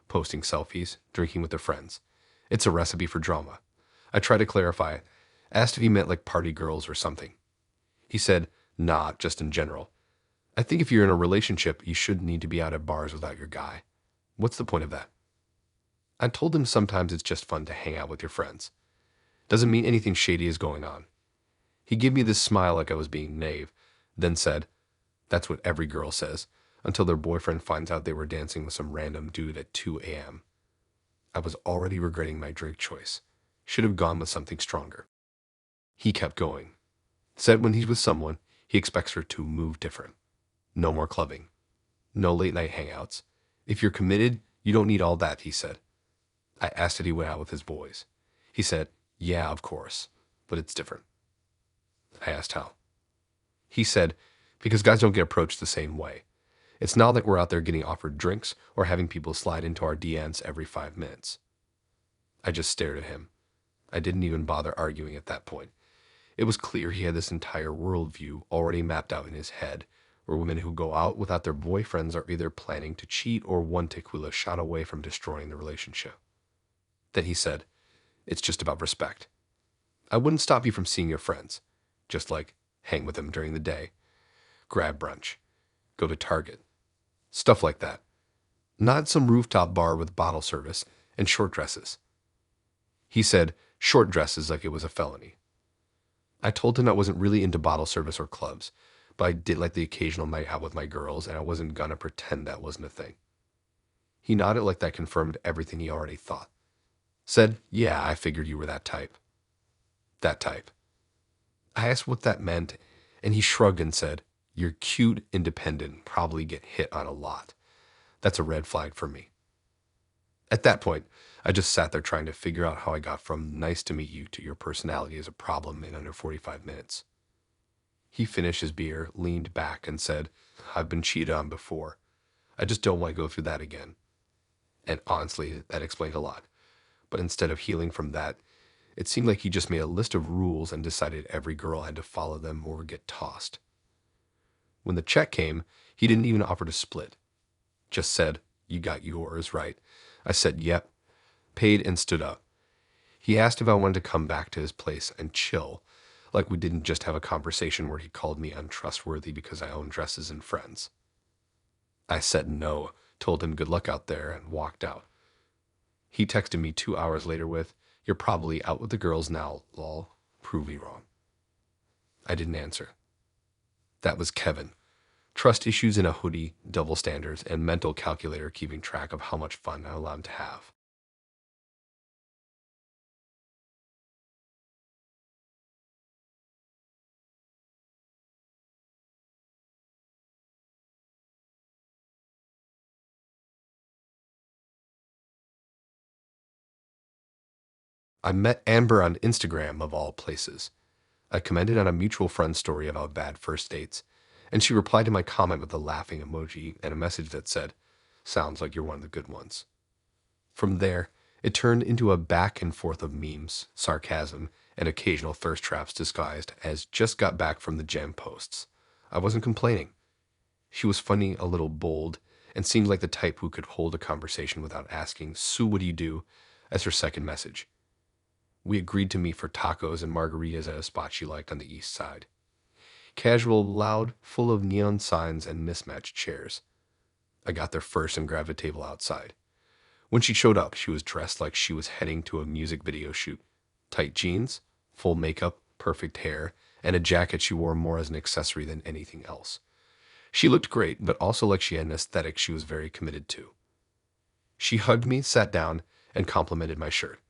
posting selfies, drinking with their friends. It's a recipe for drama." I tried to clarify, asked if he meant like party girls or something. He said, "Nah, just in general. I think if you're in a relationship, you shouldn't need to be out at bars without your guy. What's the point of that?" I told him sometimes it's just fun to hang out with your friends. Doesn't mean anything shady is going on. He gave me this smile like I was being naive, then said, "That's what every girl says, until their boyfriend finds out they were dancing with some random dude at 2 a.m. I was already regretting my drink choice. Should have gone with something stronger. He kept going. Said when he's with someone, he expects her to move different. No more clubbing. No late night hangouts. If you're committed, you don't need all that, he said. I asked if he went out with his boys. He said, "Yeah, of course, but it's different." I asked how. He said, because guys don't get approached the same way. It's not like we're out there getting offered drinks or having people slide into our DMs every 5 minutes. I just stared at him. I didn't even bother arguing at that point. It was clear he had this entire worldview already mapped out in his head, where women who go out without their boyfriends are either planning to cheat or one tequila shot away from destroying the relationship. Then he said, "It's just about respect. I wouldn't stop you from seeing your friends. Just like hang with them during the day, grab brunch, go to Target, stuff like that. Not some rooftop bar with bottle service and short dresses." He said short dresses like it was a felony. I told him I wasn't really into bottle service or clubs, but I did like the occasional night out with my girls, and I wasn't gonna pretend that wasn't a thing. He nodded like that confirmed everything he already thought. Said, "Yeah, I figured you were that type." That type. I asked what that meant, and he shrugged and said, "You're cute, independent, probably get hit on a lot. That's a red flag for me." At that point, I just sat there trying to figure out how I got from nice to meet you to your personality is a problem in under 45 minutes. He finished his beer, leaned back, and said, "I've been cheated on before. I just don't want to go through that again." And honestly, that explained a lot. But instead of healing from that, it seemed like he just made a list of rules and decided every girl had to follow them or get tossed. When the check came, he didn't even offer to split. Just said, "You got yours, right?" I said, "Yep," paid and stood up. He asked if I wanted to come back to his place and chill, like we didn't just have a conversation where he called me untrustworthy because I own dresses and friends. I said no, told him good luck out there, and walked out. He texted me 2 hours later with, "You're probably out with the girls now, lol. Prove me wrong." I didn't answer. That was Kevin. Trust issues in a hoodie, double standards, and mental calculator keeping track of how much fun I allowed him to have. I met Amber on Instagram, of all places. I commented on a mutual friend story about bad first dates, and she replied to my comment with a laughing emoji and a message that said, "Sounds like you're one of the good ones." From there, it turned into a back and forth of memes, sarcasm, and occasional thirst traps disguised as "just got back from the gym" posts. I wasn't complaining. She was funny, a little bold, and seemed like the type who could hold a conversation without asking, "So what do you do?" as her second message. We agreed to meet for tacos and margaritas at a spot she liked on the east side. Casual, loud, full of neon signs and mismatched chairs. I got there first and grabbed a table outside. When she showed up, she was dressed like she was heading to a music video shoot. Tight jeans, full makeup, perfect hair, and a jacket she wore more as an accessory than anything else. She looked great, but also like she had an aesthetic she was very committed to. She hugged me, sat down, and complimented my shirt.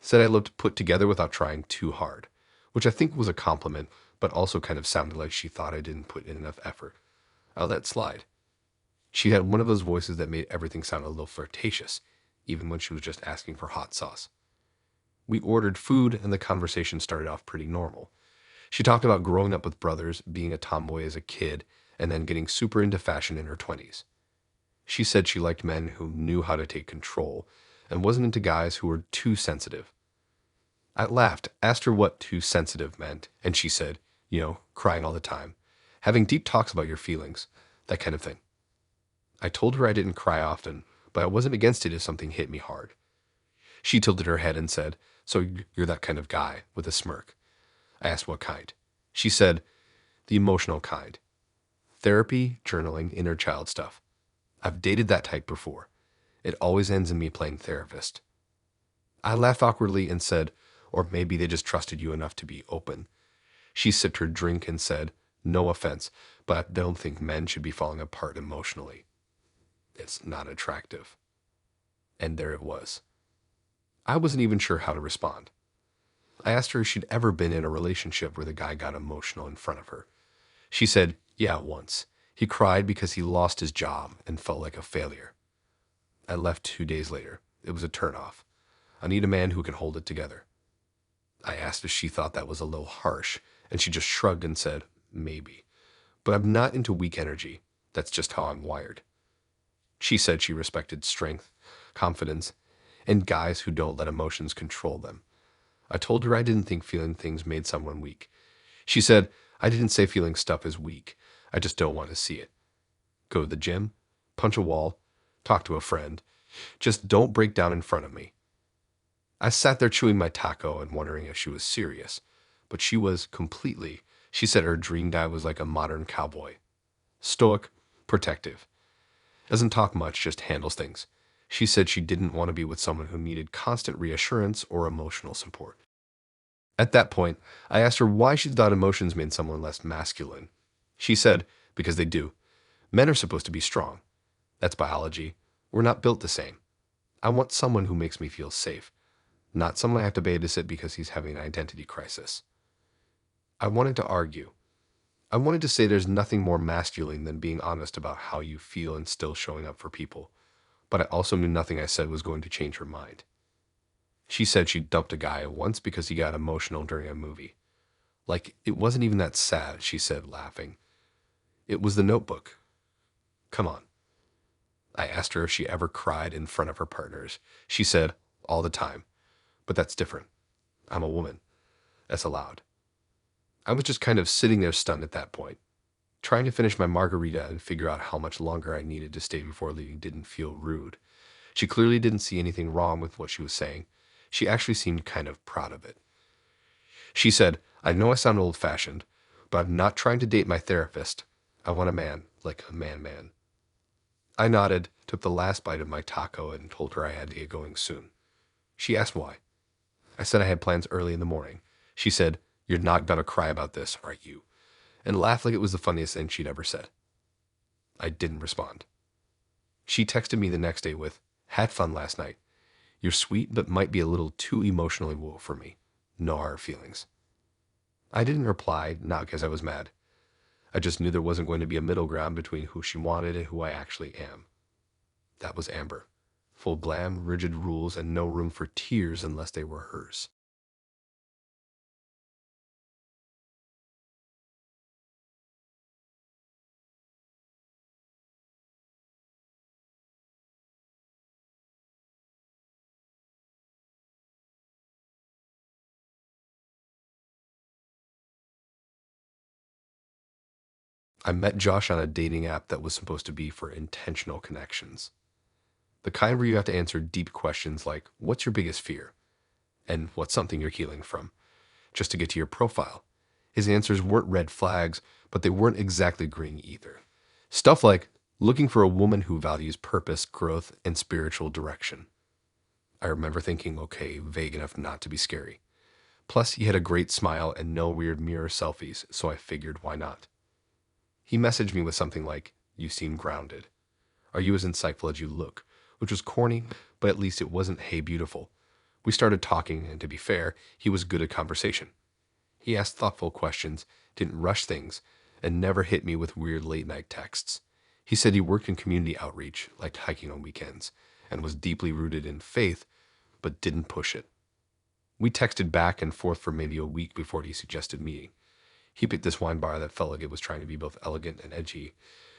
Said I looked put together without trying too hard, which I think was a compliment, but also kind of sounded like she thought I didn't put in enough effort. I let it slide. She had one of those voices that made everything sound a little flirtatious, even when she was just asking for hot sauce. We ordered food, and the conversation started off pretty normal. She talked about growing up with brothers, being a tomboy as a kid, and then getting super into fashion in her 20s. She said she liked men who knew how to take control and wasn't into guys who were too sensitive. I laughed, asked her what too sensitive meant, and she said, crying all the time, having deep talks about your feelings, that kind of thing. I told her I didn't cry often, but I wasn't against it if something hit me hard. She tilted her head and said, "So you're that kind of guy," with a smirk. I asked what kind. She said, "The emotional kind. Therapy, journaling, inner child stuff. I've dated that type before. It always ends in me playing therapist." I laughed awkwardly and said, "Or maybe they just trusted you enough to be open." She sipped her drink and said, "No offense, but I don't think men should be falling apart emotionally. It's not attractive." And there it was. I wasn't even sure how to respond. I asked her if she'd ever been in a relationship where the guy got emotional in front of her. She said, "Yeah, once. He cried because he lost his job and felt like a failure." I left 2 days later. It was a turnoff. I need a man who can hold it together. I asked if she thought that was a little harsh, and she just shrugged and said, "Maybe. but I'm not into weak energy. That's just how I'm wired. She said she respected strength, confidence, and guys who don't let emotions control them. I told her I didn't think feeling things made someone weak. She said, I didn't say feeling stuff is weak. I just don't want to see it. Go to the gym, punch a wall, talk to a friend. Just don't break down in front of me. I sat there chewing my taco and wondering if she was serious. But she was completely. She said her dream guy was like a modern cowboy. Stoic, protective. Doesn't talk much, just handles things. She said she didn't want to be with someone who needed constant reassurance or emotional support. At that point, I asked her why she thought emotions made someone less masculine. She said, because they do. Men are supposed to be strong. That's biology. We're not built the same. I want someone who makes me feel safe, not someone I have to babysit because he's having an identity crisis. I wanted to argue. I wanted to say there's nothing more masculine than being honest about how you feel and still showing up for people, but I also knew nothing I said was going to change her mind. She said she dumped a guy once because he got emotional during a movie. Like, it wasn't even that sad, she said, laughing. It was The Notebook. Come on. I asked her if she ever cried in front of her partners. She said, all the time. But that's different. I'm a woman. That's allowed. I was just kind of sitting there stunned at that point. Trying to finish my margarita and figure out how much longer I needed to stay before leaving didn't feel rude. She clearly didn't see anything wrong with what she was saying. She actually seemed kind of proud of it. She said, I know I sound old-fashioned, but I'm not trying to date my therapist. I want a man, like a man. I nodded, took the last bite of my taco, and told her I had to get going soon. She asked why. I said I had plans early in the morning. She said, you're not gonna cry about this, are you? And laughed like it was the funniest thing she'd ever said. I didn't respond. She texted me the next day with, had fun last night. You're sweet, but might be a little too emotionally woo for me. No hard feelings. I didn't reply, not because I was mad. I just knew there wasn't going to be a middle ground between who she wanted and who I actually am. That was Amber. Full glam, rigid rules, and no room for tears unless they were hers. I met Josh on a dating app that was supposed to be for intentional connections. The kind where you have to answer deep questions like, what's your biggest fear? And what's something you're healing from? Just to get to your profile. His answers weren't red flags, but they weren't exactly green either. Stuff like, looking for a woman who values purpose, growth, and spiritual direction. I remember thinking, okay, vague enough not to be scary. Plus, he had a great smile and no weird mirror selfies, so I figured why not. He messaged me with something like, you seem grounded. Are you as insightful as you look? Which was corny, but at least it wasn't hey beautiful. We started talking, and to be fair, he was good at conversation. He asked thoughtful questions, didn't rush things, and never hit me with weird late-night texts. He said he worked in community outreach, liked hiking on weekends, and was deeply rooted in faith, but didn't push it. We texted back and forth for maybe a week before he suggested meeting. He picked this wine bar that felt like it was trying to be both elegant and edgy.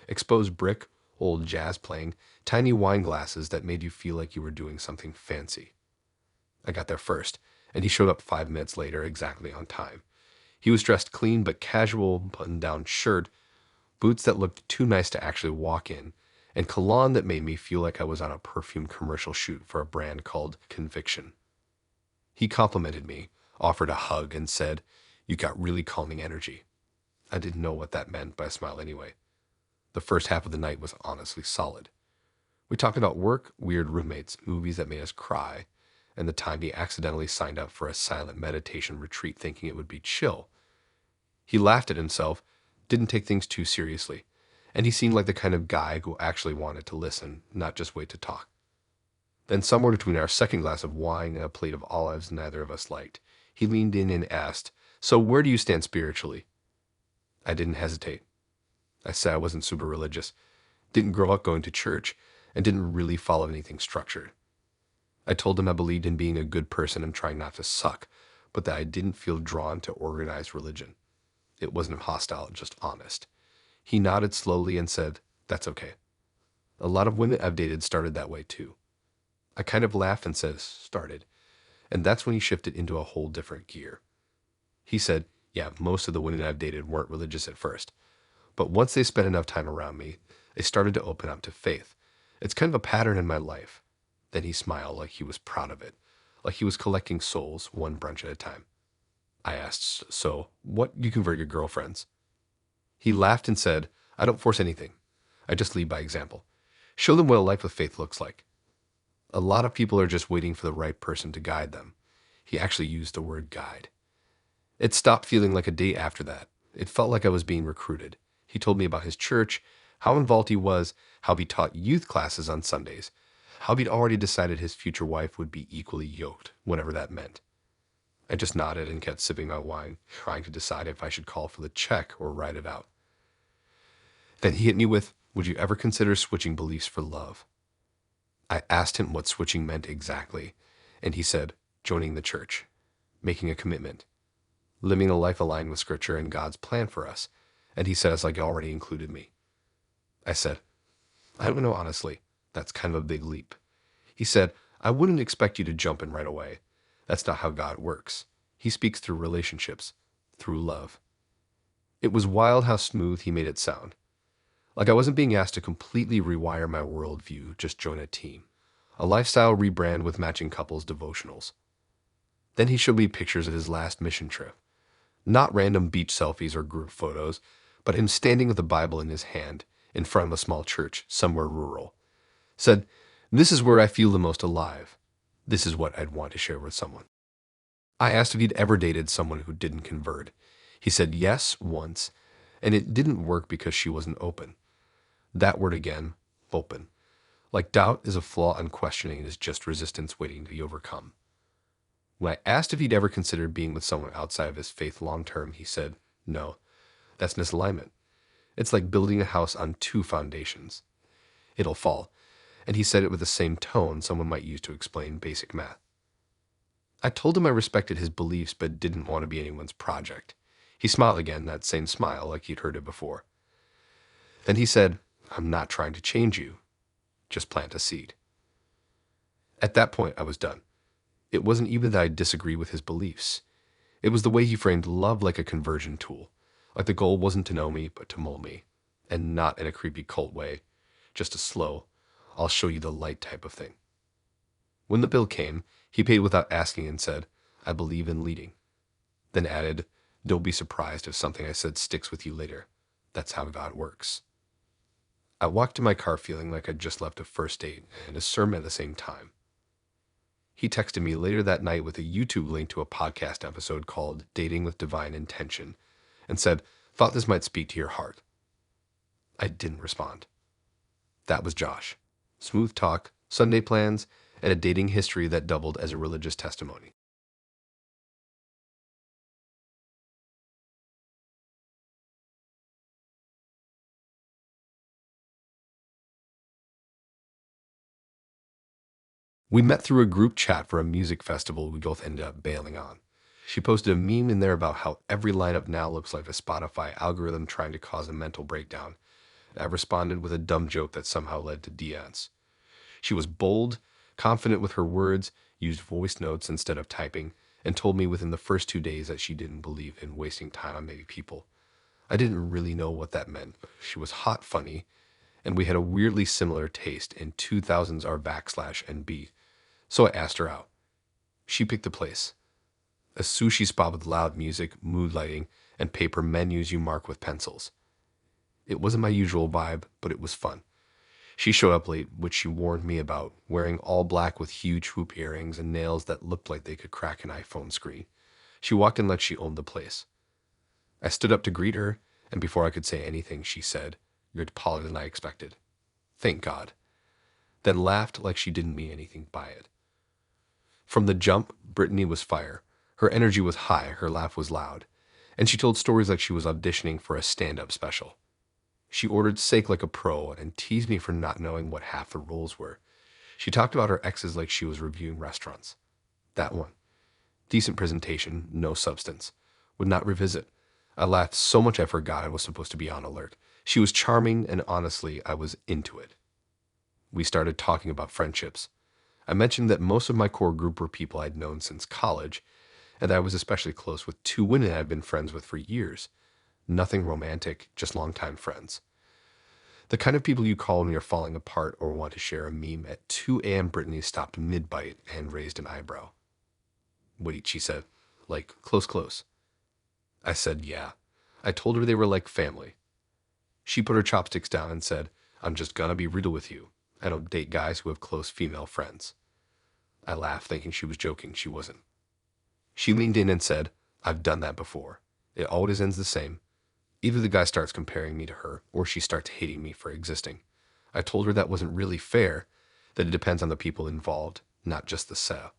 Exposed brick, old jazz playing, tiny wine glasses that made you feel like you were doing something fancy. I got there first, and he showed up 5 minutes later exactly on time. He was dressed clean but casual, button-down shirt, boots that looked too nice to actually walk in, and cologne that made me feel like I was on a perfume commercial shoot for a brand called Conviction. He complimented me, offered a hug, and said, you got really calming energy. I didn't know what that meant, but I smiled anyway. The first half of the night was honestly solid. We talked about work, weird roommates, movies that made us cry, and the time he accidentally signed up for a silent meditation retreat thinking it would be chill. He laughed at himself, didn't take things too seriously, and he seemed like the kind of guy who actually wanted to listen, not just wait to talk. Then somewhere between our second glass of wine and a plate of olives neither of us liked, he leaned in and asked, so where do you stand spiritually? I didn't hesitate. I said I wasn't super religious, didn't grow up going to church, and didn't really follow anything structured. I told him I believed in being a good person and trying not to suck, but that I didn't feel drawn to organized religion. It wasn't hostile, just honest. He nodded slowly and said, "That's okay. A lot of women I've dated started that way too." I kind of laughed and said, "Started." And that's when he shifted into a whole different gear. He said, "Yeah, most of the women I've dated weren't religious at first. But once they spent enough time around me, they started to open up to faith. It's kind of a pattern in my life." Then he smiled like he was proud of it, like he was collecting souls one brunch at a time. I asked, "So, what you convert your girlfriends?" He laughed and said, "I don't force anything. I just lead by example. Show them what a life with faith looks like. A lot of people are just waiting for the right person to guide them." He actually used the word guide. It stopped feeling like a date after that. It felt like I was being recruited. He told me about his church, how involved he was, how he taught youth classes on Sundays, how he'd already decided his future wife would be equally yoked, whatever that meant. I just nodded and kept sipping my wine, trying to decide if I should call for the check or write it out. Then he hit me with, "Would you ever consider switching beliefs for love?" I asked him what switching meant exactly, and he said, "Joining the church, making a commitment, living a life aligned with Scripture and God's plan for us." And he said, "It's like he already included me." I said, "I don't know, honestly. That's kind of a big leap." He said, "I wouldn't expect you to jump in right away. That's not how God works. He speaks through relationships, through love." It was wild how smooth he made it sound. Like I wasn't being asked to completely rewire my worldview, just join a team. A lifestyle rebrand with matching couples devotionals. Then he showed me pictures of his last mission trip. Not random beach selfies or group photos, but him standing with a Bible in his hand in front of a small church somewhere rural. Said, "This is where I feel the most alive. This is what I'd want to share with someone." I asked if he'd ever dated someone who didn't convert. He said yes, once, and it didn't work because she wasn't open. That word again, open. Like doubt is a flaw and questioning is just resistance waiting to be overcome. When I asked if he'd ever considered being with someone outside of his faith long term, he said, "No, that's misalignment. It's like building a house on two foundations. It'll fall." And he said it with the same tone someone might use to explain basic math. I told him I respected his beliefs but didn't want to be anyone's project. He smiled again, that same smile like he'd heard it before. Then he said, "I'm not trying to change you. Just plant a seed." At that point, I was done. It wasn't even that I disagreed with his beliefs. It was the way he framed love like a conversion tool. Like the goal wasn't to know me, but to mold me. And not in a creepy cult way. Just a slow, I'll show you the light type of thing. When the bill came, he paid without asking and said, "I believe in leading." Then added, "Don't be surprised if something I said sticks with you later. That's how God works." I walked to my car feeling like I'd just left a first date and a sermon at the same time. He texted me later that night with a YouTube link to a podcast episode called Dating with Divine Intention and said, "Thought this might speak to your heart." I didn't respond. That was Josh. Smooth talk, Sunday plans, and a dating history that doubled as a religious testimony. We met through a group chat for a music festival we both ended up bailing on. She posted a meme in there about how every lineup now looks like a Spotify algorithm trying to cause a mental breakdown. I responded with a dumb joke that somehow led to dance. She was bold, confident with her words, used voice notes instead of typing, and told me within the first 2 days that she didn't believe in wasting time on maybe people. I didn't really know what that meant. She was hot funny, and we had a weirdly similar taste in 2000s R/NB. So I asked her out. She picked the place. A sushi spot with loud music, mood lighting, and paper menus you mark with pencils. It wasn't my usual vibe, but it was fun. She showed up late, which she warned me about, wearing all black with huge hoop earrings and nails that looked like they could crack an iPhone screen. She walked in like she owned the place. I stood up to greet her, and before I could say anything, she said, "You're taller than I expected." Thank God. Then laughed like she didn't mean anything by it. From the jump, Brittany was fire. Her energy was high, her laugh was loud, and she told stories like she was auditioning for a stand-up special. She ordered steak like a pro and teased me for not knowing what half the rules were. She talked about her exes like she was reviewing restaurants. That one. Decent presentation, no substance. Would not revisit. I laughed so much I forgot I was supposed to be on alert. She was charming, and honestly, I was into it. We started talking about friendships. I mentioned that most of my core group were people I'd known since college, and I was especially close with two women I'd been friends with for years. Nothing romantic, just longtime friends. The kind of people you call when you're falling apart or want to share a meme. At 2 a.m., Brittany stopped mid-bite and raised an eyebrow. Wait, she said. Like, close, close. I said, yeah. I told her they were like family. She put her chopsticks down and said, I'm just gonna be real with you. I don't date guys who have close female friends. I laughed, thinking she was joking. She wasn't. She leaned in and said, I've done that before. It always ends the same. Either the guy starts comparing me to her, or she starts hating me for existing. I told her that wasn't really fair, that it depends on the people involved, not just the setup.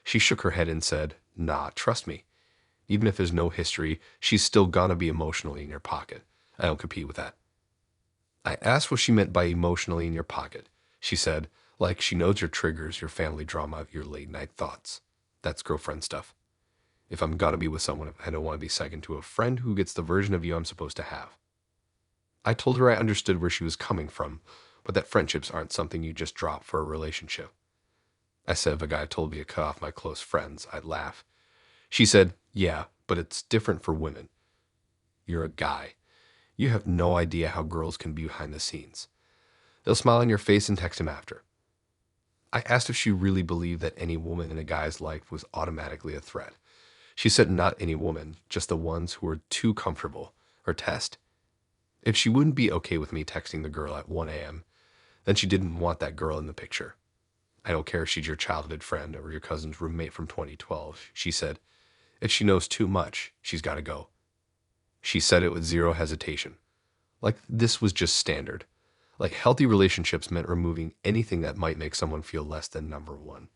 She shook her head and said, nah, trust me. Even if there's no history, she's still gonna be emotionally in your pocket. I don't compete with that. I asked what she meant by emotionally in your pocket. She said, like she knows your triggers, your family drama, your late night thoughts. That's girlfriend stuff. If I'm gonna be with someone, I don't want to be second to a friend who gets the version of you I'm supposed to have. I told her I understood where she was coming from, but that friendships aren't something you just drop for a relationship. I said if a guy told me to cut off my close friends, I'd laugh. She said, yeah, but it's different for women. You're a guy. You have no idea how girls can be behind the scenes. They'll smile in your face and text him after. I asked if she really believed that any woman in a guy's life was automatically a threat. She said not any woman, just the ones who were too comfortable, or test. If she wouldn't be okay with me texting the girl at 1 a.m., then she didn't want that girl in the picture. I don't care if she's your childhood friend or your cousin's roommate from 2012, she said. If she knows too much, she's got to go. She said it with zero hesitation. Like this was just standard. Like healthy relationships meant removing anything that might make someone feel less than number one.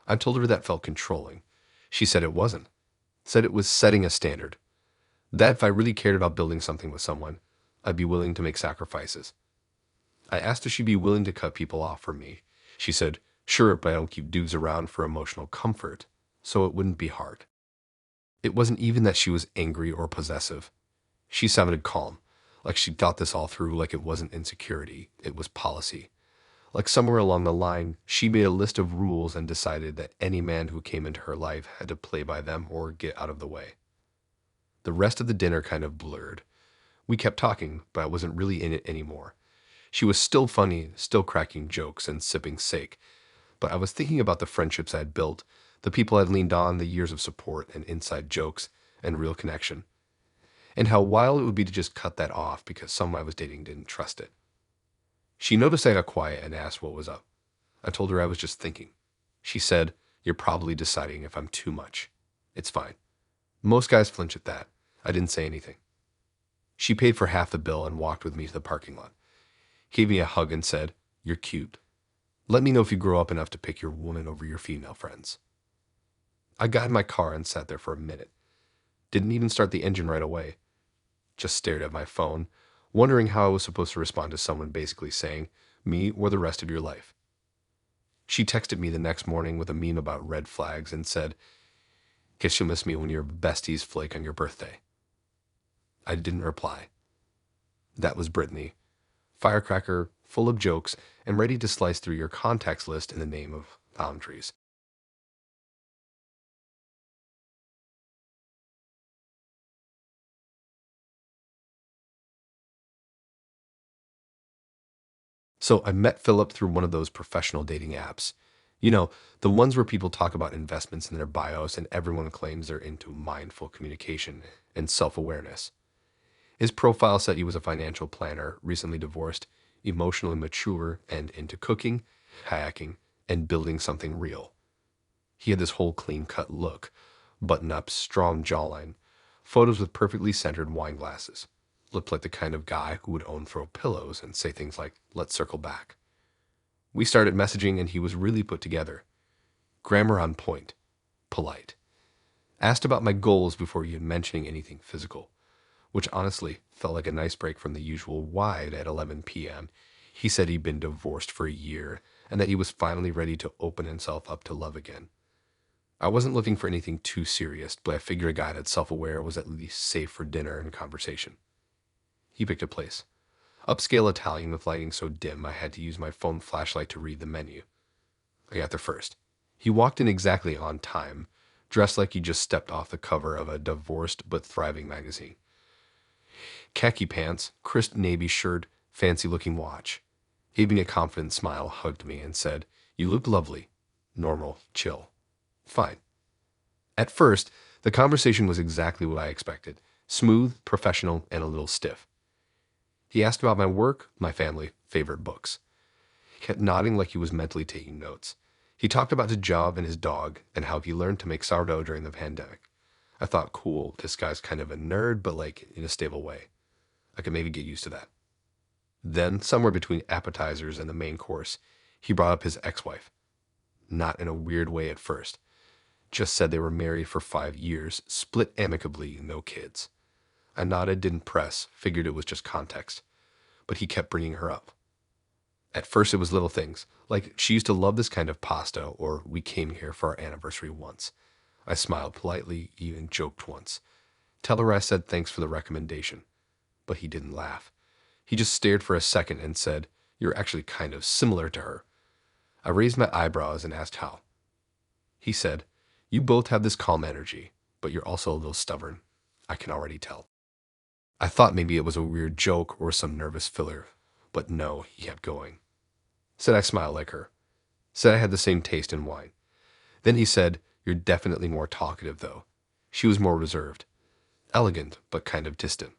I told her that felt controlling. She said it wasn't. Said it was setting a standard. That if I really cared about building something with someone, I'd be willing to make sacrifices. I asked if she'd be willing to cut people off for me. She said, sure, but I don't keep dudes around for emotional comfort, so it wouldn't be hard. It wasn't even that she was angry or possessive. She sounded calm, like she'd thought this all through, like it wasn't insecurity, it was policy. Like somewhere along the line, she made a list of rules and decided that any man who came into her life had to play by them or get out of the way. The rest of the dinner kind of blurred. We kept talking, but I wasn't really in it anymore. She was still funny, still cracking jokes and sipping sake, but I was thinking about the friendships I had built, the people I'd leaned on, the years of support and inside jokes and real connection, and how wild it would be to just cut that off because someone I was dating didn't trust it. She noticed I got quiet and asked what was up. I told her I was just thinking. She said, you're probably deciding if I'm too much. It's fine. Most guys flinch at that. I didn't say anything. She paid for half the bill and walked with me to the parking lot. Gave me a hug and said, you're cute. Let me know if you grow up enough to pick your woman over your female friends. I got in my car and sat there for a minute. Didn't even start the engine right away. Just stared at my phone, wondering how I was supposed to respond to someone basically saying, me or the rest of your life. She texted me the next morning with a meme about red flags and said, guess you'll miss me when your besties flake on your birthday. I didn't reply. That was Brittany. Firecracker, full of jokes, and ready to slice through your contacts list in the name of boundaries. So I met Philip through one of those professional dating apps. You know, the ones where people talk about investments in their bios and everyone claims they're into mindful communication and self-awareness. His profile said he was a financial planner, recently divorced, emotionally mature, and into cooking, kayaking, and building something real. He had this whole clean-cut look, button-up, strong jawline, photos with perfectly centered wine glasses. Looked like the kind of guy who would own throw pillows and say things like, let's circle back. We started messaging and he was really put together. Grammar on point. Polite. Asked about my goals before even mentioning anything physical, which honestly felt like a nice break from the usual wide at 11 p.m. He said he'd been divorced for a year and that he was finally ready to open himself up to love again. I wasn't looking for anything too serious, but I figured a guy that's self-aware was at least safe for dinner and conversation. He picked a place. Upscale Italian with lighting so dim I had to use my phone flashlight to read the menu. I got there first. He walked in exactly on time, dressed like he just stepped off the cover of a divorced but thriving magazine. Khaki pants, crisp navy shirt, fancy-looking watch. He gave me a confident smile, hugged me, and said, "You look lovely. Normal, chill. Fine." At first, the conversation was exactly what I expected. Smooth, professional, and a little stiff. He asked about my work, my family, favorite books. He kept nodding like he was mentally taking notes. He talked about his job and his dog, and how he learned to make sourdough during the pandemic. I thought, cool, this guy's kind of a nerd, but like in a stable way. I could maybe get used to that. Then, somewhere between appetizers and the main course, he brought up his ex-wife. Not in a weird way at first. Just said they were married for 5 years, split amicably, no kids. I nodded, didn't press, figured it was just context. But he kept bringing her up. At first it was little things, like she used to love this kind of pasta, or we came here for our anniversary once. I smiled politely, even joked once. Tell her I said thanks for the recommendation. But he didn't laugh. He just stared for a second and said, "You're actually kind of similar to her." I raised my eyebrows and asked how. He said, "You both have this calm energy, but you're also a little stubborn. I can already tell." I thought maybe it was a weird joke or some nervous filler, but no, he kept going. Said I smiled like her. Said I had the same taste in wine. Then he said, "You're definitely more talkative, though." She was more reserved. Elegant, but kind of distant.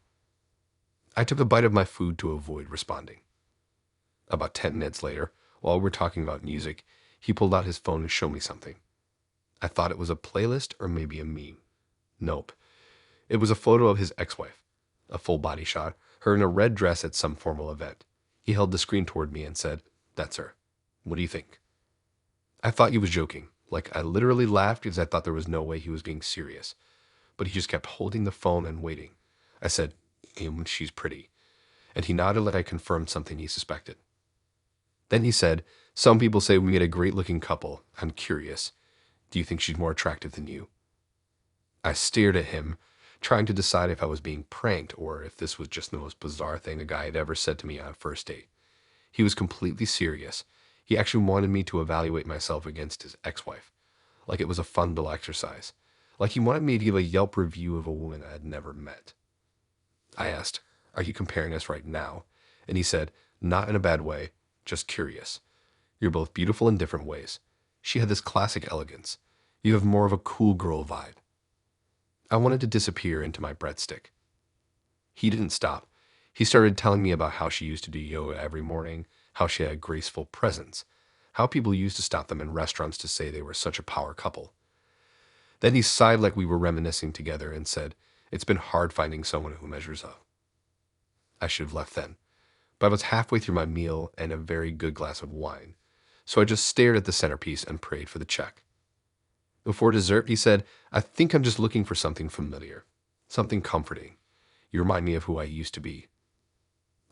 I took a bite of my food to avoid responding. About 10 minutes later, while we were talking about music, he pulled out his phone and showed me something. I thought it was a playlist or maybe a meme. Nope. It was a photo of his ex-wife. A full body shot, her in a red dress at some formal event. He held the screen toward me and said, "That's her. What do you think?" I thought he was joking. Like, I literally laughed because I thought there was no way he was being serious. But he just kept holding the phone and waiting. I said, "She's pretty." And he nodded like I confirmed something he suspected. Then he said, "Some people say we made a great-looking couple. I'm curious. Do you think she's more attractive than you?" I stared at him, trying to decide if I was being pranked or if this was just the most bizarre thing a guy had ever said to me on a first date. He was completely serious. He actually wanted me to evaluate myself against his ex-wife, like it was a fun little exercise, like he wanted me to give a Yelp review of a woman I had never met. I asked, "Are you comparing us right now?" And he said, "Not in a bad way, just curious. You're both beautiful in different ways. She had this classic elegance. You have more of a cool girl vibe." I wanted to disappear into my breadstick. He didn't stop. He started telling me about how she used to do yoga every morning, how she had a graceful presence, how people used to stop them in restaurants to say they were such a power couple. Then he sighed like we were reminiscing together and said, "It's been hard finding someone who measures up." I should have left then, but I was halfway through my meal and a very good glass of wine, so I just stared at the centerpiece and prayed for the check. Before dessert, he said, "I think I'm just looking for something familiar, something comforting. You remind me of who I used to be."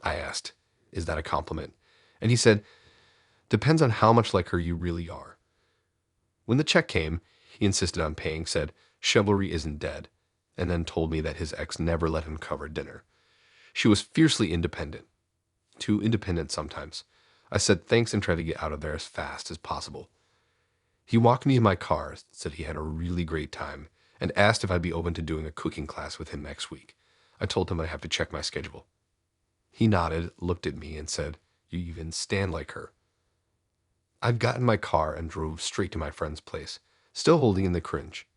I asked, "Is that a compliment?" And he said, "Depends on how much like her you really are." When the check came, he insisted on paying, said, "Chivalry isn't dead," and then told me that his ex never let him cover dinner. She was fiercely independent. Too independent sometimes. I said thanks and tried to get out of there as fast as possible. He walked me to my car, said he had a really great time, and asked if I'd be open to doing a cooking class with him next week. I told him I'd have to check my schedule. He nodded, looked at me, and said, "You even stand like her." I got in my car and drove straight to my friend's place, still holding in the cringe.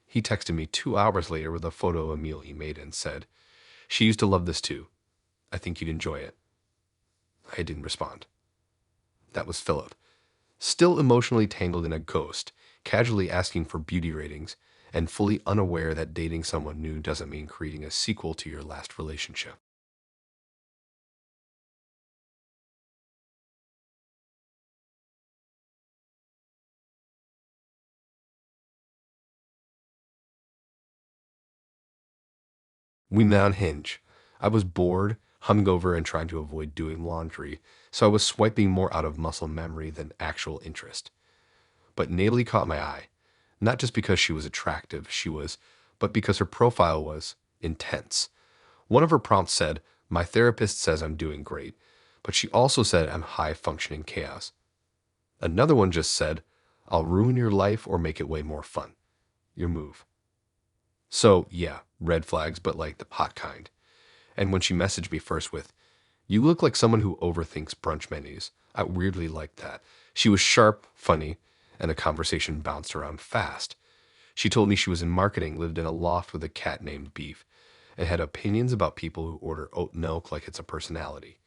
He texted me 2 hours later with a photo of a meal he made and said, "She used to love this too. I think you'd enjoy it." I didn't respond. That was Philip, still emotionally tangled in a ghost, casually asking for beauty ratings, and fully unaware that dating someone new doesn't mean creating a sequel to your last relationship. We met on Hinge. I was bored, hungover, and trying to avoid doing laundry, so I was swiping more out of muscle memory than actual interest. But Natalie caught my eye, not just because she was attractive, but because her profile was intense. One of her prompts said, My therapist says I'm doing great, but she also said I'm high-functioning chaos. Another one just said, I'll ruin your life or make it way more fun. Your move. So, yeah, red flags, but like the hot kind. And when she messaged me first with, you look like someone who overthinks brunch menus, I weirdly liked that. She was sharp, funny, and the conversation bounced around fast. She told me she was in marketing, lived in a loft with a cat named Beef, and had opinions about people who order oat milk like it's a personality.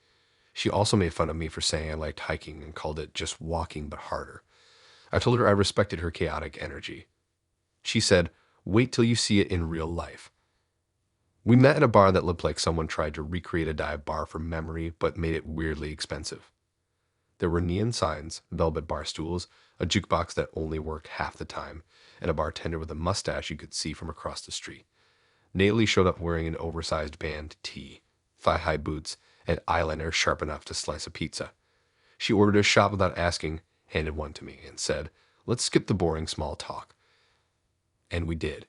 She also made fun of me for saying I liked hiking and called it just walking but harder. I told her I respected her chaotic energy. She said, wait till you see it in real life. We met at a bar that looked like someone tried to recreate a dive bar from memory but made it weirdly expensive. There were neon signs, velvet bar stools, a jukebox that only worked half the time, and a bartender with a mustache you could see from across the street. Natalie showed up wearing an oversized band tee, thigh-high boots, and eyeliner sharp enough to slice a pizza. She ordered a shot without asking, handed one to me, and said, let's skip the boring small talk. And we did.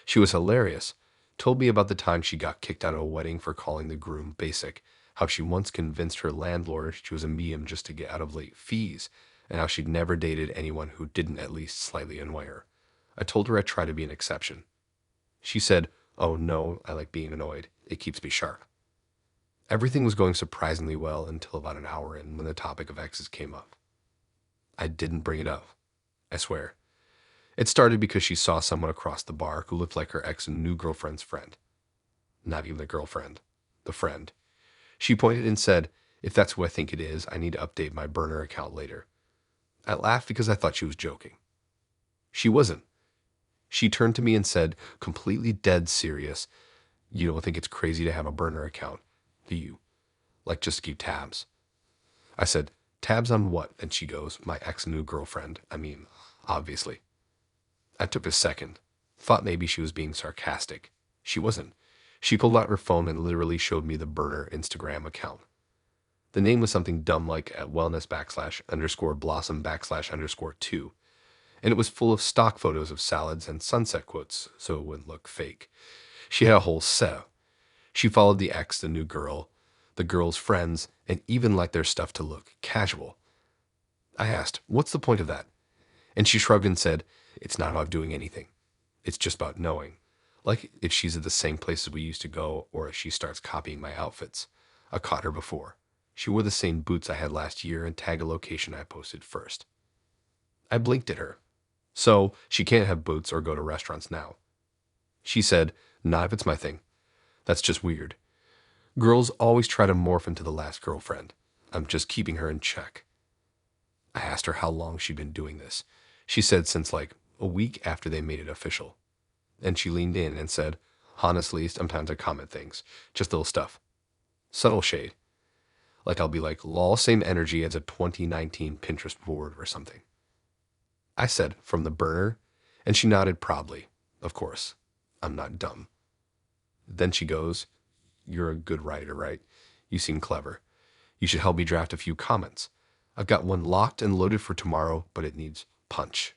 She was hilarious. Told me about the time she got kicked out of a wedding for calling the groom basic, how she once convinced her landlord she was a medium just to get out of late fees, and how she'd never dated anyone who didn't at least slightly annoy her. I told her I'd try to be an exception. She said, oh no, I like being annoyed. It keeps me sharp. Everything was going surprisingly well until about an hour in when the topic of exes came up. I didn't bring it up. I swear. It started because she saw someone across the bar who looked like her ex's new girlfriend's friend. Not even the girlfriend. The friend. She pointed and said, if that's who I think it is, I need to update my burner account later. I laughed because I thought she was joking. She wasn't. She turned to me and said, completely dead serious, you don't think it's crazy to have a burner account, do you? Like just keep tabs. I said, tabs on what? And she goes, my ex-new girlfriend. I mean, obviously. I took a second. Thought maybe she was being sarcastic. She wasn't. She pulled out her phone and literally showed me the burner Instagram account. The name was something dumb like at wellness / blossom / 2. And it was full of stock photos of salads and sunset quotes, so it wouldn't look fake. She had a whole set. She followed the ex, the new girl, the girl's friends, and even liked their stuff to look casual. I asked, what's the point of that? And she shrugged and said, it's not about doing anything. It's just about knowing. Like if she's at the same places we used to go, or if she starts copying my outfits. I caught her before. She wore the same boots I had last year and tagged a location I posted first. I blinked at her. So she can't have boots or go to restaurants now. She said, not if it's my thing. That's just weird. Girls always try to morph into the last girlfriend. I'm just keeping her in check. I asked her how long she'd been doing this. She said since like a week after they made it official. And she leaned in and said, honestly, sometimes I comment things. Just little stuff. Subtle shade. Like I'll be like, lol, same energy as a 2019 Pinterest board or something. I said, from the burner? And she nodded probably. Of course. I'm not dumb. Then she goes, you're a good writer, right? You seem clever. You should help me draft a few comments. I've got one locked and loaded for tomorrow, but it needs punch.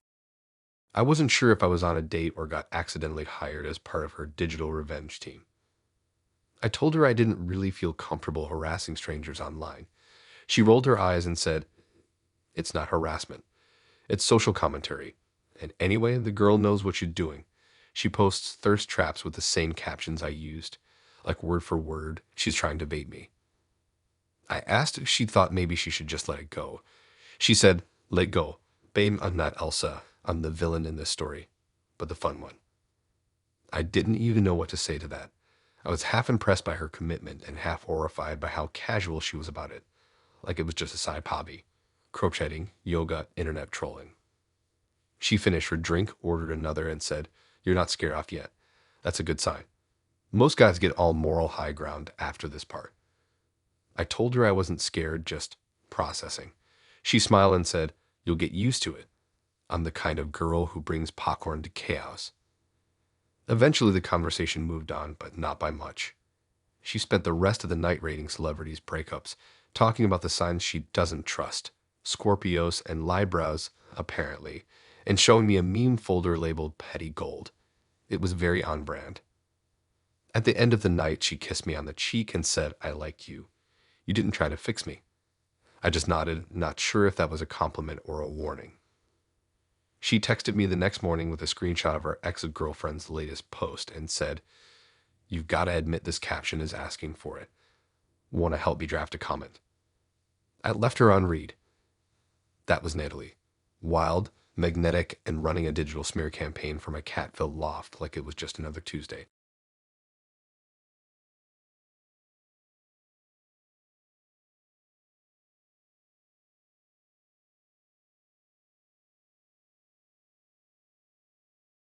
I wasn't sure if I was on a date or got accidentally hired as part of her digital revenge team. I told her I didn't really feel comfortable harassing strangers online. She rolled her eyes and said, it's not harassment. It's social commentary. And anyway, the girl knows what she's doing. She posts thirst traps with the same captions I used. Like word for word, she's trying to bait me. I asked if she thought maybe she should just let it go. She said, let go. Babe, I'm not Elsa. I'm the villain in this story, but the fun one. I didn't even know what to say to that. I was half impressed by her commitment and half horrified by how casual she was about it. Like it was just a side hobby. Crocheting, yoga, internet trolling. She finished her drink, ordered another, and said, you're not scared off yet. That's a good sign. Most guys get all moral high ground after this part. I told her I wasn't scared, just processing. She smiled and said, you'll get used to it. I'm the kind of girl who brings popcorn to chaos. Eventually the conversation moved on, but not by much. She spent the rest of the night rating celebrities' breakups, talking about the signs she doesn't trust, Scorpios and Libras, apparently, and showing me a meme folder labeled Petty Gold. It was very on brand. At the end of the night, she kissed me on the cheek and said, "I like you. You didn't try to fix me." I just nodded, not sure if that was a compliment or a warning. She texted me the next morning with a screenshot of her ex-girlfriend's latest post and said, "You've got to admit this caption is asking for it. Want to help me draft a comment?" I left her on read. That was Natalie. Wild, magnetic, and running a digital smear campaign for my cat-filled loft like it was just another Tuesday.